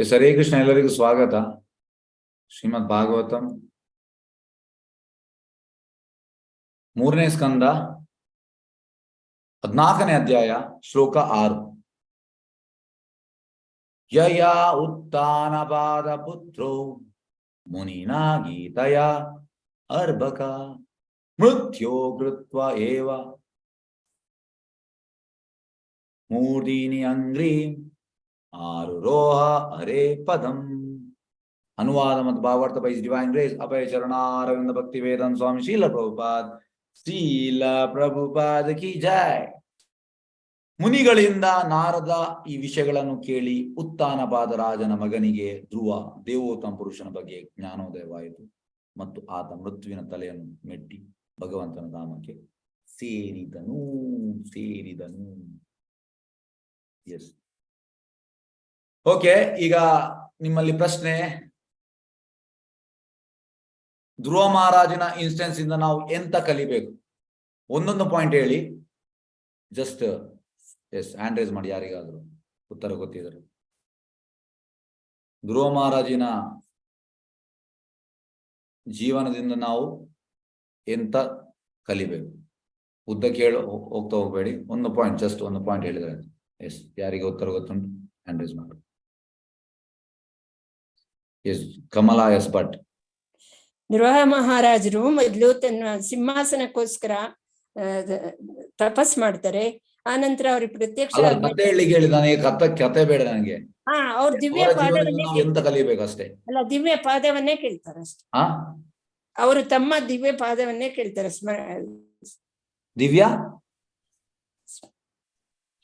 S Hare Krishna, ಎಲ್ಲರಿಗೂ ಸ್ವಾಗತ. ಶ್ರೀಮದ್ ಭಾಗವತಂ 3ನೇ ಸ್ಕಂದ 14ನೇ ಅಧ್ಯಾಯ ಶ್ಲೋಕ 6. ಯಯಾ ಉತ್ಥಾನಪಾದ ಪುತ್ರೋ ಮುನಿನಾ ಗೀತಯ ಅರ್ಭಕ ಮೃತ್ಯೋ ಕೃತ್ವ ಏವ ಮೂರ್ಧೀನಿ ಅಂಗ್ರೀಂ ಆರುರೋಹ ಹರೇ ಪದಂ. ಅನುವಾದ ಮತ್ತು ಭಾವಾರ್ಥ ಬೈ ಡಿವೈನ್ ಗ್ರೇಸ್ ಅಭಯ ಚರಣಾರವಿಂದ ಭಕ್ತಿ ವೇದಾಂತ ಸ್ವಾಮಿ ಶ್ರೀಲ ಪ್ರಭುಪಾದ ಕಿ ಜೈ. ಮುನಿಗಳಿಂದ ನಾರದ ಈ ವಿಷಯಗಳನ್ನು ಕೇಳಿ ಉತ್ಥಾನಪಾದ ರಾಜನ ಮಗನಿಗೆ ಧ್ರುವ ದೇವೋತ್ತಮ ಪುರುಷನ ಬಗ್ಗೆ ಜ್ಞಾನೋದಯವಾಯಿತು ಮತ್ತು ಆತ ಮೃತ್ಯುವಿನ ತಲೆಯನ್ನು ಮೆಟ್ಟಿ ಭಗವಂತನ ಧಾಮಕ್ಕೆ ಸೇರಿದನು. S, okay. ಈಗ ನಿಮ್ಮಲ್ಲಿ ಪ್ರಶ್ನೆ, ಧ್ರುವ ಮಹಾರಾಜನ ಇನ್ಸ್ಟೆನ್ಸ್ ಇಂದ ನಾವು ಎಂತ ಕಲಿಬೇಕು? ಒಂದೊಂದು ಪಾಯಿಂಟ್ ಹೇಳಿ. ಜಸ್ಟ್ ಎಸ್ ಹ್ಯಾಂಡ್ ರೈಸ್ ಮಾಡಿ ಯಾರಿಗಾದ್ರು ಉತ್ತರ ಗೊತ್ತಿದ್ದಾರೆ. ಧ್ರುವ ಮಹಾರಾಜಿನ ಜೀವನದಿಂದ ನಾವು ಎಂತ ಕಲಿಬೇಕು? ಉದ್ದಕ್ಕೆ ಹೋಗ್ತಾ ಹೋಗ್ಬೇಡಿ, ಒಂದು ಪಾಯಿಂಟ್, ಜಸ್ಟ್ ಒಂದು ಪಾಯಿಂಟ್ ಹೇಳಿದ್ರೆ. ಎಸ್, ಯಾರಿಗೆ ಉತ್ತರ ಗೊತ್ತುಂಟು ಹ್ಯಾಂಡ್ ರೈಸ್ ಮಾಡಿ. Yes, Kamala S Bhat. ಧ್ರುವ ಮಹಾರಾಜರು ಮೊದಲು ತನ್ನ ಸಿಂಹಾಸನಕ್ಕೋಸ್ಕರ ತಪಸ್ ಮಾಡ್ತಾರೆ. ಆ ನಂತರ ಅವ್ರಿಗೆ ಪ್ರತ್ಯಕ್ಷ ಕತೆ ಹೇಳಿಗೆ ಹೇಳಿ, ನನಗೆ ಕತೆ ಬೇಡ ನನಗೆ. ಅವ್ರ ದಿವ್ಯ ಪಾದವನ್ನೇ ಎಂತ ಕಲಿಬೇಕು ಅಷ್ಟೇ. ಅಲ್ಲ, ದಿವ್ಯ ಪಾದವನ್ನೇ ಕೇಳ್ತಾರೆ ಅಷ್ಟೇ. ಅವರು ತಮ್ಮ ದಿವ್ಯ ಪಾದವನ್ನೇ ಕೇಳ್ತಾರೆ.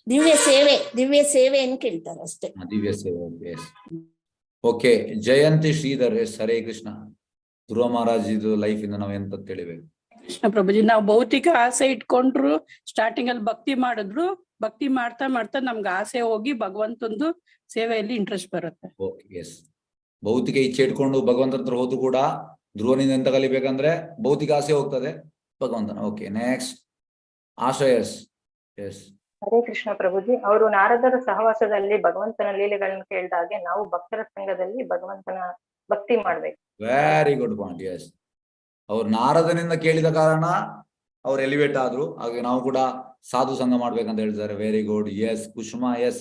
ದಿವ್ಯ ಸೇವೆಯನ್ನು ಕೇಳ್ತಾರೆ ಅಷ್ಟೇ. ದಿವ್ಯ ಸೇವೆ. ಓಕೆ, ಜಯಂತಿ ಶ್ರೀಧರ್ ಎಸ್ ಹರೇ ಕೃಷ್ಣ. ಧ್ರುವ ಮಹಾರಾಜ್ ಇದು ಲೈಫ್ ಇಂದ ನಾವು ಎಂತ ತಿಳಿಬೇಕು? ಕೃಷ್ಣ ಪ್ರಭುಜಿ, ನಾವು ಭೌತಿಕ ಆಸೆ ಇಟ್ಕೊಂಡ್ರು ಸ್ಟಾರ್ಟಿಂಗ್ ಅಲ್ಲಿ ಭಕ್ತಿ ಮಾಡಿದ್ರು, ಭಕ್ತಿ ಮಾಡ್ತಾ ಮಾಡ್ತಾ ನಮ್ಗೆ ಆಸೆ ಹೋಗಿ ಭಗವಂತಂದು ಸೇವೆಯಲ್ಲಿ ಇಂಟ್ರೆಸ್ಟ್ ಬರುತ್ತೆ. Okay, yes. ಭೌತಿಕ ಇಚ್ಛೆ ಇಟ್ಕೊಂಡು ಭಗವಂತನ ಹತ್ರ ಹೋದ್ರು ಕೂಡ ಧ್ರುವನಿಂದ ಎಂತ ಕಲಿಬೇಕಂದ್ರೆ ಭೌತಿಕ ಆಸೆ ಹೋಗ್ತದೆ, ಭಗವಂತನ. ಓಕೆ, ನೆಕ್ಸ್ಟ್ ಆಶಯಸ್. ಎಸ್, ಹರೇ ಕೃಷ್ಣ ಪ್ರಭುಜಿ. ಅವರು ನಾರದರ ಸಹವಾಸದಲ್ಲಿ ಭಗವಂತನ ಲೀಲೆಗಳನ್ನು ಕೇಳಿದಾಗೆ ನಾವು ಭಕ್ತರ ಸಂಘದಲ್ಲಿ ಭಗವಂತನ ಭಕ್ತಿ ಮಾಡ್ಬೇಕು. Very good point. ಎಸ್, ಅವ್ರು ನಾರದನಿಂದ ಕೇಳಿದ ಕಾರಣ ಅವ್ರು ಎಲಿವೇಟ್ ಆದ್ರು, ಹಾಗೆ ನಾವು ಕೂಡ ಸಾಧು ಸಂಘ ಮಾಡ್ಬೇಕಂತ ಹೇಳ್ತಾರೆ. Very good. Yes, Kusuma S.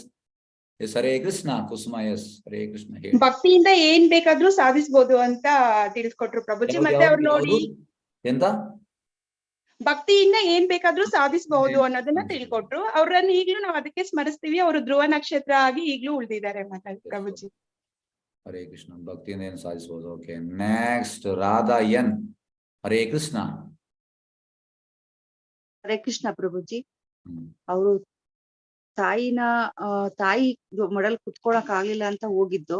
Yes Hare Krishna. Kusuma S Hare Krishna. ಭಕ್ತಿಯಿಂದ ಏನ್ ಬೇಕಾದ್ರೂ ಸಾಧಿಸಬಹುದು ಅಂತ ತಿಳಿಸ್ಕೊಟ್ರು ಪ್ರಭುಜಿ. ಮತ್ತೆ ಅವ್ರು ನೋಡಿ ಎಂತ ಭಕ್ತಿಯಿಂದ ಏನ್ ಬೇಕಾದ್ರೂ ಸಾಧಿಸಬಹುದು ಅನ್ನೋದನ್ನ ತಿಳ್ಕೊಟ್ರು. ಅವ್ರನ್ನ ಈಗ್ಲೂ ನಾವು ಅದಕ್ಕೆ ಸ್ಮರಿಸ್ತೀವಿ. ಅವರು ಧ್ರುವ ನಕ್ಷತ್ರ ಆಗಿ ಈಗ್ಲೂ ಉಳಿದಿದ್ದಾರೆ ಪ್ರಭುಜಿ. ಹರೇ ಕೃಷ್ಣ. ಭಕ್ತಿಯಿಂದ ಏನು ಸಾಧಿಸಬಹುದು. Okay, next Radha N. Hare Krishna. Hare Krishna Prabhuji. ಅವರು ತಾಯಿ ಮಡಲ್ ಕುತ್ಕೊಳಕ್ ಆಗ್ಲಿಲ್ಲ ಅಂತ ಹೋಗಿದ್ದು,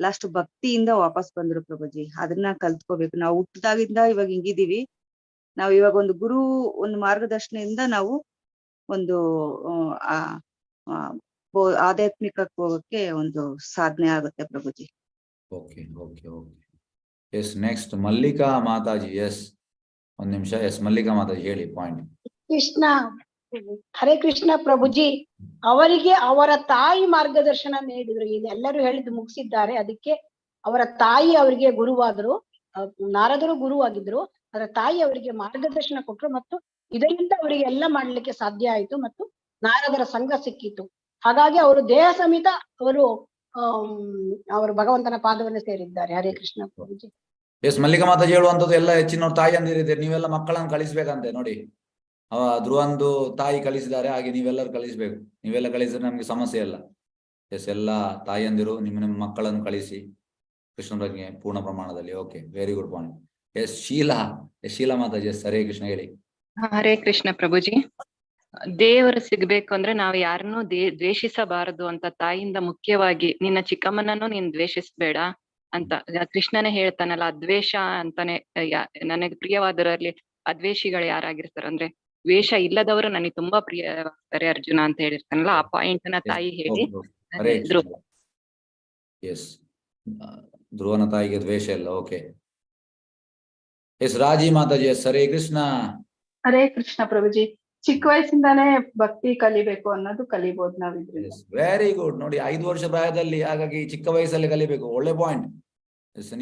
ಲಾಸ್ಟ್ ಭಕ್ತಿಯಿಂದ ವಾಪಸ್ ಬಂದ್ರು ಪ್ರಭುಜಿ. ಅದನ್ನ ಕಲ್ತ್ಕೋಬೇಕು. ನಾವು ಹುಟ್ಟದಾಗಿಂದ ಇವಾಗ ಹಿಂಗಿದೀವಿ. ನಾವು ಇವಾಗ ಒಂದು ಗುರು ಒಂದು ಮಾರ್ಗದರ್ಶನದಿಂದ ನಾವು ಒಂದು ಆಧ್ಯಾತ್ಮಿಕ ಹೋಗಕ್ಕೆ ಒಂದು ಸಾಧನೆ ಆಗುತ್ತೆ Prabhuji. Okay okay okay. Yes, next Mallika Mataji. Yes, ಒಂದ್ ನಿಮಿಷ. ಎಸ್, ಮಲ್ಲಿಕಾ ಮಾತಾಜಿ ಹೇಳಿ ಪಾಯಿಂಟ್. ಕೃಷ್ಣ. ಹರೇ ಕೃಷ್ಣ ಪ್ರಭುಜಿ. ಅವರಿಗೆ ಅವರ ತಾಯಿ ಮಾರ್ಗದರ್ಶನ ನೀಡಿದ್ರು. ಇದೆಲ್ಲರೂ ಹೇಳಿದ್ದು ಮುಗಿಸಿದ್ದಾರೆ. ಅದಕ್ಕೆ ಅವರ ತಾಯಿ ಅವರಿಗೆ ಗುರುವಾದ್ರು. ನಾರದರು ಗುರುವಾಗಿದ್ರು. ಅದರ ತಾಯಿ ಅವರಿಗೆ ಮಾರ್ಗದರ್ಶನ ಕೊಟ್ರು ಮತ್ತು ಇದರಿಂದ ಅವರಿಗೆ ಎಲ್ಲ ಮಾಡ್ಲಿಕ್ಕೆ ಸಾಧ್ಯ ಆಯ್ತು ಮತ್ತು ನಾರದರ ಸಂಘ ಸಿಕ್ಕಿತು. ಹಾಗಾಗಿ ಅವರು ದೇಹ ಸಮೇತ ಅವರು ಭಗವಂತನ ಪಾದವನ್ನು ಸೇರಿದ್ದಾರೆ. ಹರೇ ಕೃಷ್ಣ ಪ್ರಭುಜಿ. ಎಸ್, ಮಲ್ಲಿಕಾ ಮಾತಾಜಿ ಹೇಳುವಂತದ್ದು ಎಲ್ಲ ಹೆಚ್ಚಿನವ್ರು ತಾಯಿ ಅಂದಿರಿದ್ದೀರಿ. ನೀವೆಲ್ಲ ಮಕ್ಕಳನ್ನು ಕಳಿಸ್ಬೇಕಂತೆ ನೋಡಿ. ಧ್ರುವಂದು ತಾಯಿ ಕಳಿಸಿದ್ದಾರೆ, ಹಾಗೆ ನೀವೆಲ್ಲರೂ ಕಳಿಸ್ಬೇಕು. ನೀವೆಲ್ಲ ಕಳಿಸಿದ್ರೆ ನಮ್ಗೆ ಸಮಸ್ಯೆ ಇಲ್ಲ. ಎಸ್, ಎಲ್ಲ ತಾಯಿಯಂದಿರು ನಿಮ್ಮ ಮಕ್ಕಳನ್ನು ಕಳಿಸಿ ಕೃಷ್ಣ ಪ್ರಜ್ಞೆ ಪೂರ್ಣ ಪ್ರಮಾಣದಲ್ಲಿ. Okay, very good point. Yes, Sheela Mataji. Yes Hare Krishna ಹೇಳಿ. ಹರೇ ಕೃಷ್ಣ ಪ್ರಭುಜಿ. ದೇವರು ಸಿಗ್ಬೇಕು ಅಂದ್ರೆ ನಾವು ಯಾರನ್ನೂ ದ್ವೇಷಿಸಬಾರದು ಅಂತ ತಾಯಿಯಿಂದ ಮುಖ್ಯವಾಗಿ, ನಿನ್ನ ಚಿಕ್ಕಮ್ಮನನ್ನು ನೀನ್ ದ್ವೇಷಿಸ್ಬೇಡ ಅಂತ ಕೃಷ್ಣನೇ ಹೇಳ್ತಾನಲ್ಲ. ಅದ್ವೇಷ ಅಂತಾನೆ ನನಗೆ ಪ್ರಿಯವಾದರಲ್ಲಿ ಅದ್ವೇಷಿಗಳು ಯಾರಾಗಿರ್ತಾರೆ ಅಂದ್ರೆ ದ್ವೇಷ ಇಲ್ಲದವರು ನನಗೆ ತುಂಬಾ ಪ್ರಿಯವಾಗ್ತಾರೆ ಅರ್ಜುನ ಅಂತ ಹೇಳಿರ್ತಾನಲ್ಲ. ಆ ಪಾಯಿಂಟ್ ನ ತಾಯಿ ಹೇಳಿ. ಎಸ್, ಧ್ರುವನ ತಾಯಿಗೆ ದ್ವೇಷ ಇಲ್ಲ. ಓಕೆ. ಎಸ್, ರಾಜಿ ಮಾತಾಜಿ. ಎಸ್ ಹರೇ ಕೃಷ್ಣ. ಹರೇ ಕೃಷ್ಣ ಪ್ರಭುಜಿ. ಚಿಕ್ಕ ವಯಸ್ಸಿಂದಾನೇ ಭಕ್ತಿ ಕಲಿಬೇಕು ಅನ್ನೋದು ಕಲಿಬಹುದು ನಾವಿದ್ರಿಂದ. Very good. ನೋಡಿ 5 ವರ್ಷ ಪ್ರಾಯದಲ್ಲಿ, ಹಾಗಾಗಿ ಚಿಕ್ಕ ವಯಸ್ಸಲ್ಲಿ ಕಲಿಬೇಕು. ಒಳ್ಳೆ ಪಾಯಿಂಟ್.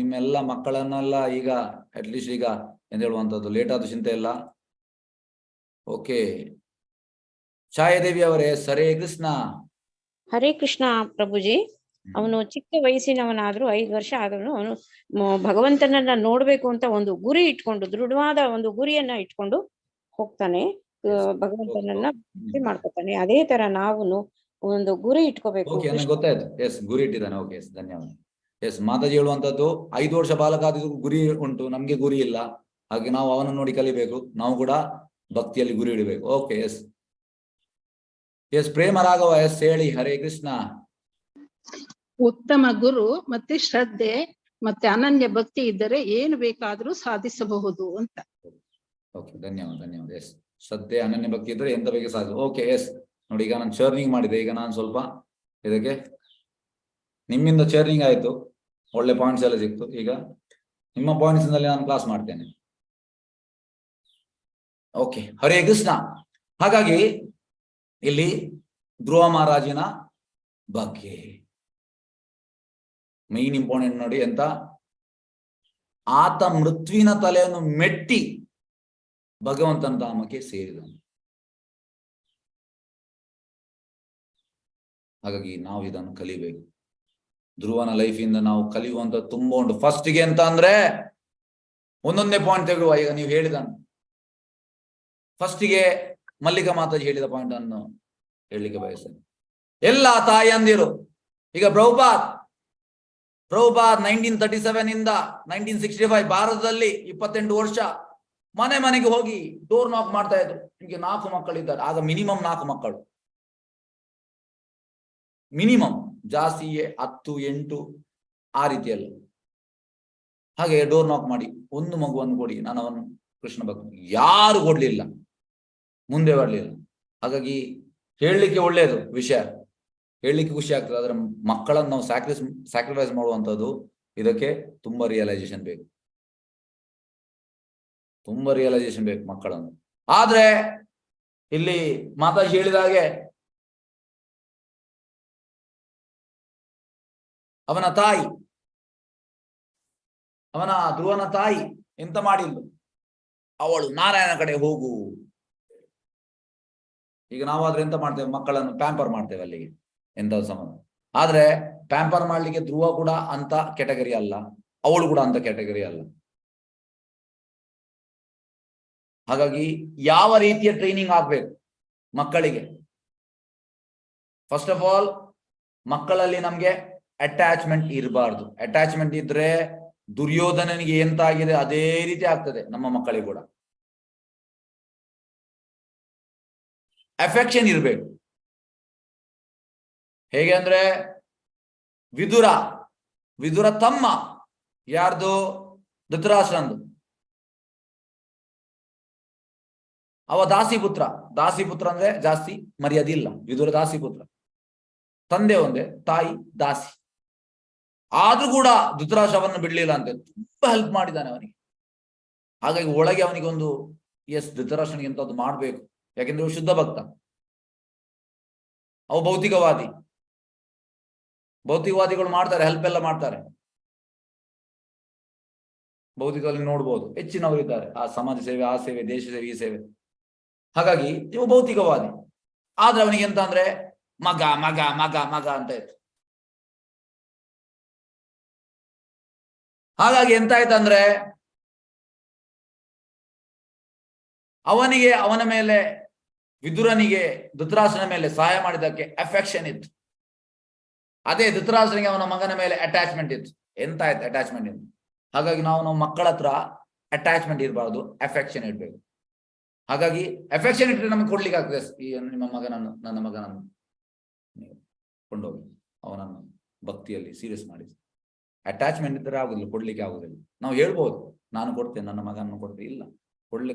ನಿಮ್ಮೆಲ್ಲ ಮಕ್ಕಳನ್ನೆಲ್ಲ ಈಗ ಅಟ್ಲೀಸ್ಟ್ ಈಗ ಎಂತ ಹೇಳುವಂತದ್ದು, ಲೇಟ್ ಆದ ಚಿಂತೆ ಇಲ್ಲ. ಓಕೆ, ಛಾಯಾದೇವಿ ಅವರೇ, ಹರೇ ಕೃಷ್ಣ. ಹರೇ ಕೃಷ್ಣ ಪ್ರಭುಜಿ. ಅವನು ಚಿಕ್ಕ ವಯಸ್ಸಿನವನಾದ್ರೂ 5 ವರ್ಷ ಆದ್ರೂ ಅವನು ಭಗವಂತನನ್ನ ನೋಡ್ಬೇಕು ಅಂತ ಒಂದು ಗುರಿ ಇಟ್ಕೊಂಡು, ದೃಢವಾದ ಒಂದು ಗುರಿಯನ್ನ ಇಟ್ಕೊಂಡು ಹೋಗ್ತಾನೆ, ಭಗವಂತನನ್ನ ಭಕ್ತಿ ಮಾಡ್ಕೊತಾನೆ. ಅದೇ ತರ ನಾವು ಒಂದು ಗುರಿ ಇಟ್ಕೋಬೇಕು. ಓಕೆ, ನನಗೆ ಗೊತ್ತಾಯ್ತು. ಎಸ್, ಗುರಿ ಇಟ್ಟಿದ್ದಾನೆ. ಓಕೆ, ಎಸ್, ಧನ್ಯವಾದ. ಎಸ್, ಮಾತಾಜಿ ಹೇಳುವಂತದ್ದು 5 ವರ್ಷ ಬಾಲಕ ಆದಿದ್ರು ಗುರಿ ಉಂಟು, ನಮ್ಗೆ ಗುರಿ ಇಲ್ಲ. ಹಾಗೆ ನಾವು ಅವನನ್ನು ನೋಡಿ ಕಲಿಬೇಕು. ನಾವು ಕೂಡ ಭಕ್ತಿಯಲ್ಲಿ ಗುರಿ ಇಡಬೇಕು. ಓಕೆ, ಎಸ್ ಎಸ್, ಪ್ರೇಮ ರಾಘವ, ಎಸ್ ಹೇಳಿ. ಹರೇ ಕೃಷ್ಣ. ಉತ್ತಮ ಗುರು ಮತ್ತೆ ಶ್ರದ್ಧೆ ಮತ್ತೆ ಅನನ್ಯ ಭಕ್ತಿ ಇದ್ದರೆ ಏನು ಬೇಕಾದ್ರೂ ಸಾಧಿಸಬಹುದು ಅಂತ. ಓಕೆ, ಧನ್ಯವಾದ, ಧನ್ಯವಾದ. ಎಸ್, ಶ್ರದ್ಧೆ ಅನನ್ಯ ಭಕ್ತಿ ಇದ್ರೆ ಎಂತ ಬಗ್ಗೆ ಸಾಧ್ಯ. Okay, yes. ನೋಡಿ, ಈಗ ನಾನು ಚರ್ನಿಂಗ್ ಮಾಡಿದೆ. ಈಗ ನಾನು ಸ್ವಲ್ಪ ಇದಕ್ಕೆ ನಿಮ್ಮಿಂದ ಚರ್ನಿಂಗ್ ಆಯ್ತು, ಒಳ್ಳೆ ಪಾಯಿಂಟ್ಸ್ ಎಲ್ಲ ಸಿಕ್ತು. ಈಗ ನಿಮ್ಮ ಪಾಯಿಂಟ್ಸ್ ನಲ್ಲಿ ನಾನು ಕ್ಲಾಸ್ ಮಾಡ್ತೇನೆ. ಓಕೆ, ಹರೇ ಕೃಷ್ಣ. ಹಾಗಾಗಿ ಇಲ್ಲಿ ಧ್ರುವ ಮಹಾರಾಜಿನ ಬಗ್ಗೆ ಮೈನ್ ಇಂಪಾರ್ಟೆಂಟ್ ನೋಡಿ ಅಂತ, ಆತ ಮೃತ್ಯುವಿನ ತಲೆಯನ್ನು ಮೆಟ್ಟಿ ಭಗವಂತನ ಧಾಮಕ್ಕೆ ಸೇರಿದನು. ಹಾಗಾಗಿ ನಾವು ಇದನ್ನು ಕಲಿಬೇಕು. ಧ್ರುವನ ಲೈಫಿಂದ ನಾವು ಕಲಿಯುವಂತ ತುಂಬಾ ಉಂಟು. ಫಸ್ಟ್ಗೆ ಅಂತ ಅಂದ್ರೆ ಒಂದೊಂದೇ ಪಾಯಿಂಟ್ ತೆಗೆಯುವ. ಈಗ ನೀವು ಹೇಳಿದನು ಫಸ್ಟಿಗೆ ಮಲ್ಲಿಕಾ ಮಾತಾಜಿ ಹೇಳಿದ ಪಾಯಿಂಟ್ ಅನ್ನು ಹೇಳಲಿಕ್ಕೆ ಬಯಸ್ತೇನೆ. ಎಲ್ಲ ತಾಯಂದಿರು, ಈಗ ಪ್ರಭುಪಾದ್ 1937 ಇಂದ 1965 ಭಾರತದಲ್ಲಿ 28 ವರ್ಷ ಮನೆ ಮನೆಗೆ ಹೋಗಿ ಡೋರ್ ನಾಕ್ ಮಾಡ್ತಾ ಇದ್ರು. ನಿಮಗೆ 4 ಮಕ್ಕಳಿದ್ದಾರೆ. ಆಗ ಮಿನಿಮಮ್ 4 ಮಕ್ಕಳು, ಮಿನಿಮಮ್, ಜಾಸ್ತಿಯೇ 10, 8 ಆ ರೀತಿಯಲ್ಲ. ಹಾಗೆ ಡೋರ್ ನಾಕ್ ಮಾಡಿ ಒಂದು ಮಗುವನ್ನು ಕೊಡಿ, ನಾನು ಅವನು ಕೃಷ್ಣ ಭಕ್ತ. ಯಾರು ಕೊಡ್ಲಿಲ್ಲ, ಮುಂದೆ ಬರಲಿಲ್ಲ. ಹಾಗಾಗಿ ಹೇಳಲಿಕ್ಕೆ ಒಳ್ಳೆಯದು ವಿಷಯ, ಹೇಳಲಿಕ್ಕೆ ಖುಷಿ ಆಗ್ತದೆ. ಆದ್ರೆ ಮಕ್ಕಳನ್ನು ನಾವು ಸ್ಯಾಕ್ರಿಫೈಸ್ ಮಾಡುವಂಥದ್ದು, ಇದಕ್ಕೆ ತುಂಬಾ ರಿಯಲೈಸೇಷನ್ ಬೇಕು, ತುಂಬಾ ರಿಯಲೈಸೇಷನ್ ಬೇಕು ಮಕ್ಕಳನ್ನು. ಆದ್ರೆ ಇಲ್ಲಿ ಮಾತಾಜಿ ಹೇಳಿದ ಹಾಗೆ ಅವನ ತಾಯಿ, ಅವನ ಧ್ರುವನ ತಾಯಿ ಎಂತ ಮಾಡಿಲ್ಲ, ಅವಳು ನಾರಾಯಣ ಕಡೆ ಹೋಗು. ಈಗ ನಾವಾದ್ರೆ ಎಂತ ಮಾಡ್ತೇವೆ, ಮಕ್ಕಳನ್ನು ಪ್ಯಾಂಪರ್ ಮಾಡ್ತೇವೆ ಅಲ್ಲಿಗೆ, ಎಂತ ಸಂಬಂಧ. ಆದ್ರೆ ಪ್ಯಾಂಪರ್ ಮಾಡ್ಲಿಕ್ಕೆ ಧ್ರುವ ಕೂಡ ಅಂತ ಕೆಟಗರಿ ಅಲ್ಲ, ಅವಳು ಕೂಡ ಅಂತ ಕೆಟಗರಿ ಅಲ್ಲ. ಹಾಗಾಗಿ ಯಾವ ರೀತಿಯ ಟ್ರೈನಿಂಗ್ ಆಗ್ಬೇಕು ಮಕ್ಕಳಿಗೆ? ಫಸ್ಟ್ ಆಫ್ ಆಲ್, ಮಕ್ಕಳಲ್ಲಿ ನಮ್ಗೆ ಅಟ್ಯಾಚ್ಮೆಂಟ್ ಇರಬಾರ್ದು. ಅಟ್ಯಾಚ್ಮೆಂಟ್ ಇದ್ರೆ ದುರ್ಯೋಧನನಿಗೆ ಎಂತಾಗಿದೆ ಅದೇ ರೀತಿ ಆಗ್ತದೆ ನಮ್ಮ ಮಕ್ಕಳಿಗೆ ಕೂಡ. ಅಫೆಕ್ಷನ್ ಇರ್ಬೇಕು. ಹೇಗೆ ಅಂದ್ರೆ, ವಿದುರ ತಮ್ಮ ಯಾರ್ದು? ಧೃತರಾಷ್ಟ್ರಂದು. ಅವ ದಾಸಿಪುತ್ರ ಅಂದ್ರೆ ಜಾಸ್ತಿ ಮರ್ಯಾದೆ ಇಲ್ಲ. ವಿದುರ ದಾಸಿಪುತ್ರ, ತಂದೆ ಒಂದೇ, ತಾಯಿ ದಾಸಿ. ಆದ್ರೂ ಕೂಡ ಧೃತರಾಷ್ಟ್ರವನ್ನು ಬಿಡ್ಲಿಲ್ಲ ಅಂತೆ, ತುಂಬಾ ಹೆಲ್ಪ್ ಮಾಡಿದ್ದಾನೆ ಅವನಿಗೆ. ಹಾಗಾಗಿ ಒಳಗೆ ಅವನಿಗೆ ಒಂದು ಧೃತರಾಷ್ಟ್ರನಿಗೆ ಎಂತದ್ದು ಮಾಡ್ಬೇಕು, ಯಾಕೆಂದ್ರೆ ಶುದ್ಧ ಭಕ್ತ. ಅವು ಭೌತಿಕವಾದಿಗಳು ಮಾಡ್ತಾರೆ, ಹೆಲ್ಪ್ ಎಲ್ಲ ಮಾಡ್ತಾರೆ. ಭೌತಿಕದಲ್ಲಿ ನೋಡ್ಬೋದು, ಹೆಚ್ಚಿನವರು ಇದ್ದಾರೆ. ಆ ಸಮಾಜ ಸೇವೆ, ಆ ಸೇವೆ, ದೇಶ ಸೇವೆ, ಈ ಸೇವೆ. ಹಾಗಾಗಿ ಇವು ಭೌತಿಕವಾದಿ. ಆದ್ರೆ ಅವನಿಗೆ ಎಂತ ಅಂದ್ರೆ ಮಗ ಮಗ ಮಗ ಮಗ ಅಂತ ಇತ್ತು. ಹಾಗಾಗಿ ಎಂತ ಆಯ್ತಂದ್ರೆ, ಅವನ ಮೇಲೆ, ವಿದುರನಿಗೆ ಧೃತರಾಷ್ಟ್ರನ ಮೇಲೆ ಸಹಾಯ ಮಾಡಿದ್ದಕ್ಕೆ ಅಫೆಕ್ಷನ್ ಇತ್ತು. ಅದೇ ಧೃತರಾಷ್ಟ್ರನಿಗೆ ಅವನ ಮಗನ ಮೇಲೆ ಅಟ್ಯಾಚ್ಮೆಂಟ್ ಇತ್ತು. ಎಂತ ಆಯ್ತು ಅಟ್ಯಾಚ್ಮೆಂಟ್ ಇತ್ತು. ಹಾಗಾಗಿ ನಾವು ಮಕ್ಕಳ ಹತ್ರ ಅಟ್ಯಾಚ್ಮೆಂಟ್ ಇರಬಾರ್ದು, ಅಫೆಕ್ಷನ್ ಇರ್ಬೇಕು. ಹಾಗಾಗಿ ಅಫೆಕ್ಷನ್ ಇಟ್ಟರೆ ನಮಗೆ ಕೊಡ್ಲಿಕ್ಕೆ ಆಗ್ತದೆ. ಈ ನನ್ನ ಮಗನನ್ನು ನೀವು ಕೊಂಡೋಗಿ ಅವನನ್ನು ಭಕ್ತಿಯಲ್ಲಿ ಸೀರಿಯಸ್ ಮಾಡಿ. ಅಟ್ಯಾಚ್ಮೆಂಟ್ ಇದ್ದರೆ ಆಗುದಿಲ್ಲ, ಕೊಡ್ಲಿಕ್ಕೆ ಆಗುದಿಲ್ಲ. ನಾವು ಹೇಳ್ಬೋದು, ನಾನು ಕೊಡ್ತೇನೆ, ನನ್ನ ಮಗನನ್ನು ಕೊಡ್ತೇನೆ. ಇಲ್ಲ,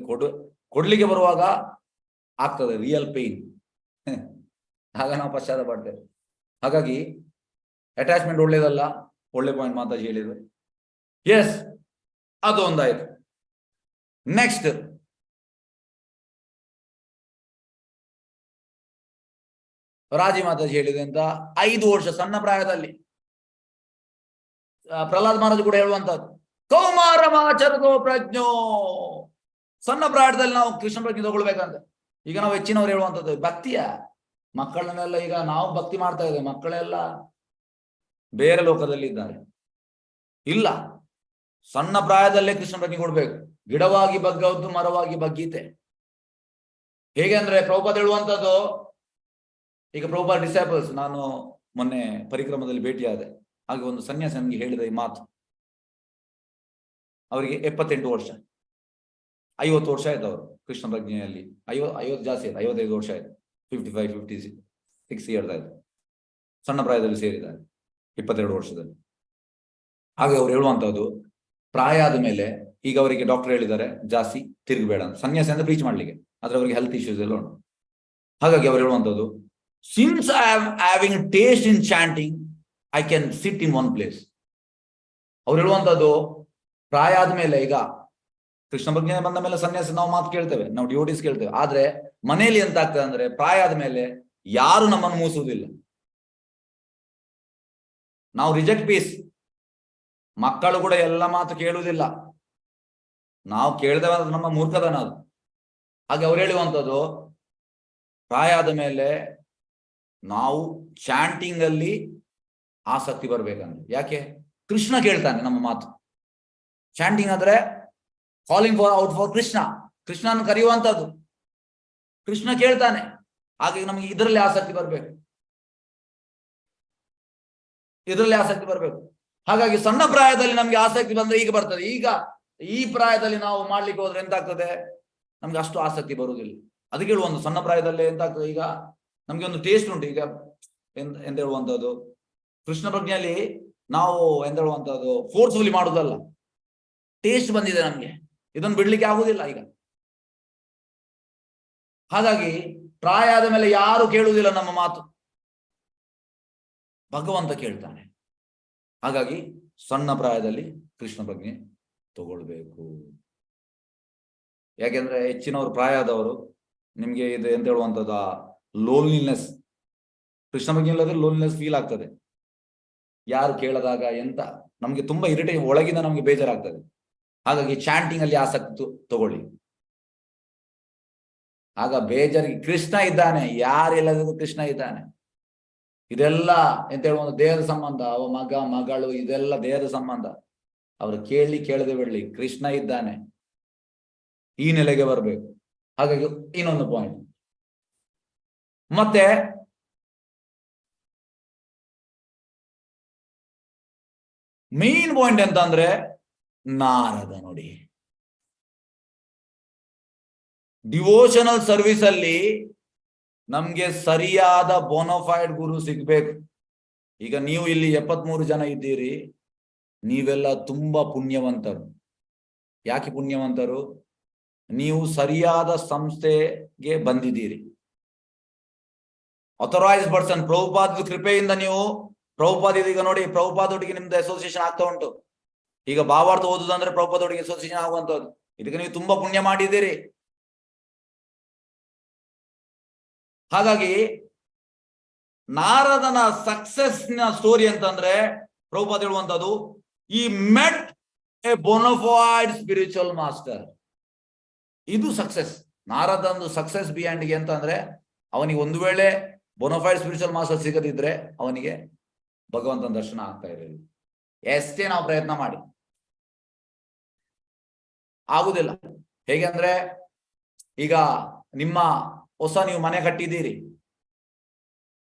ಕೊಡ್ಲಿಕ್ಕೆ ಬರುವಾಗ ಆಗ್ತದೆ ರಿಯಲ್ ಪೇನ್. ಆಗ ನಾವು ಪಶ್ಚಾತ್ತಾಪ ಪಡ್ತೇವೆ. ಹಾಗಾಗಿ ಅಟ್ಯಾಚ್ಮೆಂಟ್ ಒಳ್ಳೇದಲ್ಲ. ಒಳ್ಳೆ ಪಾಯಿಂಟ್ ಮಾತಾಜಿ ಹೇಳಿದ್ರು. ಎಸ್, ಅದು ಒಂದಾಯ್ತು. ನೆಕ್ಸ್ಟ್ ರಾಜಿ ಮಾತಾಜಿ ಹೇಳಿದೆ ಅಂತ 5 ವರ್ಷ ಸಣ್ಣ ಪ್ರಾಯದಲ್ಲಿ ಪ್ರಹ್ಲಾದ್ ಮಹಾರಾಜ್ ಕೂಡ ಹೇಳುವಂತದ್ದು ಕೌಮಾರಮಾಚರದೋ ಪ್ರಜ್ಞೋ, ಸಣ್ಣ ಪ್ರಾಯದಲ್ಲಿ ನಾವು ಕೃಷ್ಣ ಪ್ರಜ್ಞೆ ತಗೊಳ್ಬೇಕಂತ. ಈಗ ನಾವು ಹೆಚ್ಚಿನವ್ರು ಹೇಳುವಂಥದ್ದು ಭಕ್ತಿಯ ಮಕ್ಕಳನ್ನೆಲ್ಲ, ಈಗ ನಾವು ಭಕ್ತಿ ಮಾಡ್ತಾ ಇದ್ದೇವೆ, ಮಕ್ಕಳೆಲ್ಲ ಬೇರೆ ಲೋಕದಲ್ಲಿ ಇದ್ದಾರೆ. ಇಲ್ಲ, ಸಣ್ಣ ಪ್ರಾಯದಲ್ಲೇ ಕೃಷ್ಣ ಪ್ರಜ್ಞೆ ಕೊಡ್ಬೇಕು. ಗಿಡವಾಗಿ ಬಗ್ಗದ್ದು ಮರವಾಗಿ ಬಗ್ಗೀತೆ. ಹೇಗೆ ಅಂದ್ರೆ ಪ್ರಭುಪಾದ ಹೇಳುವಂಥದ್ದು, ಈಗ ಪ್ರಭುಪಾದ ಡಿಸೈಪಲ್ಸ್, ನಾನು ಮೊನ್ನೆ ಪರಿಕ್ರಮದಲ್ಲಿ ಭೇಟಿಯಾದೆ, ಹಾಗೆ ಒಂದು ಸನ್ಯಾಸಿ ನಮ್ಗೆ ಹೇಳಿದ ಈ ಮಾತು. ಅವರಿಗೆ 78 ವರ್ಷ, 50 ವರ್ಷ ಆಯ್ತು ಅವರು ಕೃಷ್ಣ ಪ್ರಜ್ಞೆಯಲ್ಲಿ. 50 ಜಾಸ್ತಿ ಆಯ್ತು, 55 ವರ್ಷ ಆಯ್ತು, 55, 56 ಇಯರ್ಸ್ ಆಯ್ತು. ಸಣ್ಣ ಪ್ರಾಯದಲ್ಲಿ ಸೇರಿದ್ದಾರೆ 22 ವರ್ಷದಲ್ಲಿ. ಹಾಗೆ ಅವ್ರು ಹೇಳುವಂತದ್ದು, ಪ್ರಾಯ ಆದ ಮೇಲೆ ಈಗ ಅವರಿಗೆ ಡಾಕ್ಟರ್ ಹೇಳಿದ್ದಾರೆ ಜಾಸ್ತಿ ತಿರುಗಬೇಡ ಅಂತ, ಸನ್ಯಾಸಿ ಅಂದ್ರೆ ಪ್ರೀಚ್ ಮಾಡ್ಲಿಕ್ಕೆ, ಆದ್ರೆ ಅವರಿಗೆ ಹೆಲ್ತ್ ಇಶ್ಯೂಸ್ ಎಲ್ಲ ಉಂಟು. ಹಾಗಾಗಿ ಅವ್ರು ಹೇಳುವಂತದ್ದು, since I am having taste in chanting I can sit in one place. ಅವ್ರು ಹೇಳುವಂತದ್ದು, ಪ್ರಾಯ ಆದ್ಮೇಲೆ, ಈಗ ಕೃಷ್ಣ ಪ್ರಜ್ಞೆ ಬಂದ ಮೇಲೆ ಸನ್ಯಾಸಿ ನಾವು ಮಾತು ಕೇಳ್ತೇವೆ, ನಾವು ಡ್ಯೂಟೀಸ್ ಕೇಳ್ತೇವೆ, ಆದ್ರೆ ಮನೆಯಲ್ಲಿ ಎಂತ ಆಗ್ತದೆ ಅಂದ್ರೆ ಪ್ರಾಯ ಆದ್ಮೇಲೆ ಯಾರು ನಮ್ಮನ್ನು ಮೂಸುವುದಿಲ್ಲ. ನಾವು ರಿಜೆಕ್ಟ್ ಪೀಸ್. ಮಕ್ಕಳು ಕೂಡ ಎಲ್ಲ ಮಾತು ಕೇಳುವುದಿಲ್ಲ, ನಾವು ಕೇಳ್ದೇವೆ ಅದು ನಮ್ಮ ಮೂರ್ಖತನ ಅದು. ಹಾಗೆ ಅವ್ರು ಹೇಳುವಂಥದ್ದು, ಪ್ರಾಯ ಆದ ಮೇಲೆ ನಾವು ಚಾಂಟಿಂಗ್ ಅಲ್ಲಿ ಆಸಕ್ತಿ ಬರ್ಬೇಕಂದ್ರೆ. ಯಾಕೆ? ಕೃಷ್ಣ ಕೇಳ್ತಾನೆ ನಮ್ಮ ಮಾತು. ಚಾಂಟಿಂಗ್ ಅಂದ್ರೆ calling for out for Krishna, ಕೃಷ್ಣನ ಕರೆಯುವಂಥದ್ದು, ಕೃಷ್ಣ ಕೇಳ್ತಾನೆ. ಹಾಗೆ ನಮಗೆ ಇದರಲ್ಲಿ ಆಸಕ್ತಿ ಬರ್ಬೇಕು, ಇದರಲ್ಲಿ ಆಸಕ್ತಿ ಬರ್ಬೇಕು. ಹಾಗಾಗಿ ಸಣ್ಣ ಪ್ರಾಯದಲ್ಲಿ ನಮ್ಗೆ ಆಸಕ್ತಿ ಬಂದ್ರೆ ಈಗ ಬರ್ತದೆ. ಈಗ ಈ ಪ್ರಾಯದಲ್ಲಿ ನಾವು ಮಾಡ್ಲಿಕ್ಕೆ ಹೋದ್ರೆ ಎಂತಾಗ್ತದೆ, ನಮ್ಗೆ ಅಷ್ಟು ಆಸಕ್ತಿ ಬರುವುದಿಲ್ಲ. ಅದಕ್ಕೆ ಹೇಳುವಂತ, ಸಣ್ಣ ಪ್ರಾಯದಲ್ಲಿ ಎಂತಾಗ್ತದೆ, ಈಗ ನಮ್ಗೆ ಒಂದು ಟೇಸ್ಟ್ ಉಂಟು. ಈಗ ಎಂತ ಹೇಳುವಂತದ್ದು, ಕೃಷ್ಣ ಪ್ರಜ್ಞೆಯಲ್ಲಿ ನಾವು ಎಂತ ಹೇಳುವಂತದ್ದು ಫೋರ್ಸ್ಫುಲಿ ಮಾಡುದಲ್ಲ, ಟೇಸ್ಟ್ ಬಂದಿದೆ ನಮ್ಗೆ, ಇದನ್ನು ಬಿಡ್ಲಿಕ್ಕೆ ಆಗುದಿಲ್ಲ ಈಗ. ಹಾಗಾಗಿ ಪ್ರಾಯ ಆದ ಮೇಲೆ ಯಾರು ಕೇಳುವುದಿಲ್ಲ ನಮ್ಮ ಮಾತು, ಭಗವಂತ ಕೇಳ್ತಾನೆ. ಹಾಗಾಗಿ ಸಣ್ಣ ಪ್ರಾಯದಲ್ಲಿ ಕೃಷ್ಣ ಪ್ರಜ್ಞೆ ತಗೊಳ್ಬೇಕು. ಯಾಕೆಂದ್ರೆ ಹೆಚ್ಚಿನವರು ಪ್ರಾಯ ಆದವರು, ನಿಮ್ಗೆ ಇದು ಎಂತ ಹೇಳುವಂಥದ್ದು, ಲೋನ್ಲಿನೆಸ್, ಕೃಷ್ಣ ಪ್ರಜ್ಞೆ ಇಲ್ಲದ್ರೆ ಲೋನ್ಲಿನೆಸ್ ಫೀಲ್ ಆಗ್ತದೆ. ಯಾರು ಕೇಳದಾಗ ಎಂತ ನಮ್ಗೆ ತುಂಬಾ ಇರಿಟೇಷನ್, ಒಳಗಿಂದ ನಮ್ಗೆ ಬೇಜಾರಾಗ್ತದೆ. ಹಾಗಾಗಿ ಚಾಂಟಿಂಗ್ ಅಲ್ಲಿ ಆಸಕ್ತಿ ತಗೊಳ್ಳಿ. ಆಗ ಬೇಜಾರಿಗೆ ಕೃಷ್ಣ ಇದ್ದಾನೆ, ಯಾರಿಲ್ಲದಿದ್ರು ಕೃಷ್ಣ ಇದ್ದಾನೆ. ಇದೆಲ್ಲ ಎಂತ ಹೇಳುವ ದೇಹದ ಸಂಬಂಧ, ಅವ ಮಗ ಮಗಳು, ಇದೆಲ್ಲ ದೇಹದ ಸಂಬಂಧ. ಅವರು ಕೇಳದೆ ಬಿಡ್ಲಿ, ಕೃಷ್ಣ ಇದ್ದಾನೆ, ಈ ನೆಲೆಗೆ ಬರಬೇಕು. ಹಾಗಾಗಿ ಇನ್ನೊಂದು ಪಾಯಿಂಟ್. ಮತ್ತೆ ಮೇನ್ ಪಾಯಿಂಟ್ ಎಂತ ಅಂದ್ರೆ ನಾರದ ನೋಡಿ, ಡಿವೋಷನಲ್ ಸರ್ವಿಸ್ ಅಲ್ಲಿ ನಮ್ಗೆ ಸರಿಯಾದ ಬೋನೋಫೈಡ್ ಗುರು ಸಿಗ್ಬೇಕು. ಈಗ ನೀವು ಇಲ್ಲಿ 73 ಜನ ಇದ್ದೀರಿ, ನೀವೆಲ್ಲ ತುಂಬಾ ಪುಣ್ಯವಂತರು. ಯಾಕೆ ಪುಣ್ಯವಂತರು? ನೀವು ಸರಿಯಾದ ಸಂಸ್ಥೆಗೆ ಬಂದಿದ್ದೀರಿ. ಅಥರೈಸ್ ಪರ್ಸನ್, ಪ್ರಭುಪಾದ ಕೃಪೆಯಿಂದ ನೀವು, ಪ್ರಭುಪಾದ ಈಗ ನೋಡಿ, ಪ್ರಭುಪಾದೊಟ್ಟಿಗೆ ನಿಮ್ದು ಅಸೋಸಿಯೇಷನ್ ಆಗ್ತಾ ಉಂಟು. ಈಗ ಭಾವಾರ್ಥ ಓದುದಂದ್ರೆ ಪ್ರಭುಪಾದೊಟ್ಟಿಗೆ ಅಸೋಸಿಯೇಷನ್ ಆಗುವಂತದ್ದು. ಇದಕ್ಕೆ ನೀವು ತುಂಬಾ ಪುಣ್ಯ ಮಾಡಿದ್ದೀರಿ. ಹಾಗಾಗಿ ನಾರದನ ಸಕ್ಸಸ್ ನ ಸ್ಟೋರಿ ಅಂತಂದ್ರೆ ಪ್ರಭುಪಾದ ಹೇಳುವಂತದ್ದು, ಈ ಮೆಟ್ ಎ ಬೋನೋಫೈಡ್ ಸ್ಪಿರಿಚುವಲ್ ಮಾಸ್ಟರ್. ಇದು ಸಕ್ಸಸ್. ನಾರದಂದು ಸಕ್ಸಸ್ ಬಿಯಾಂಡ್ ಗೆ ಅಂತಂದ್ರೆ, ಅವನಿಗೆ ಒಂದು ವೇಳೆ ಬೋನೋಫೈಡ್ ಸ್ಪಿರಿಚುವಲ್ ಮಾಸ್ಟರ್ ಸಿಗದಿದ್ರೆ ಅವನಿಗೆ ಭಗವಂತನ ದರ್ಶನ ಆಗ್ತಾ ಇರಲಿಲ್ಲ. ಎಷ್ಟೇ ನಾವು ಪ್ರಯತ್ನ ಮಾಡಿ ಆಗುದಿಲ್ಲ. ಹೇಗೆ ಅಂದ್ರೆ, ಈಗ ನಿಮ್ಮ ನೀವು ಮನೆ ಕಟ್ಟಿದ್ದೀರಿ,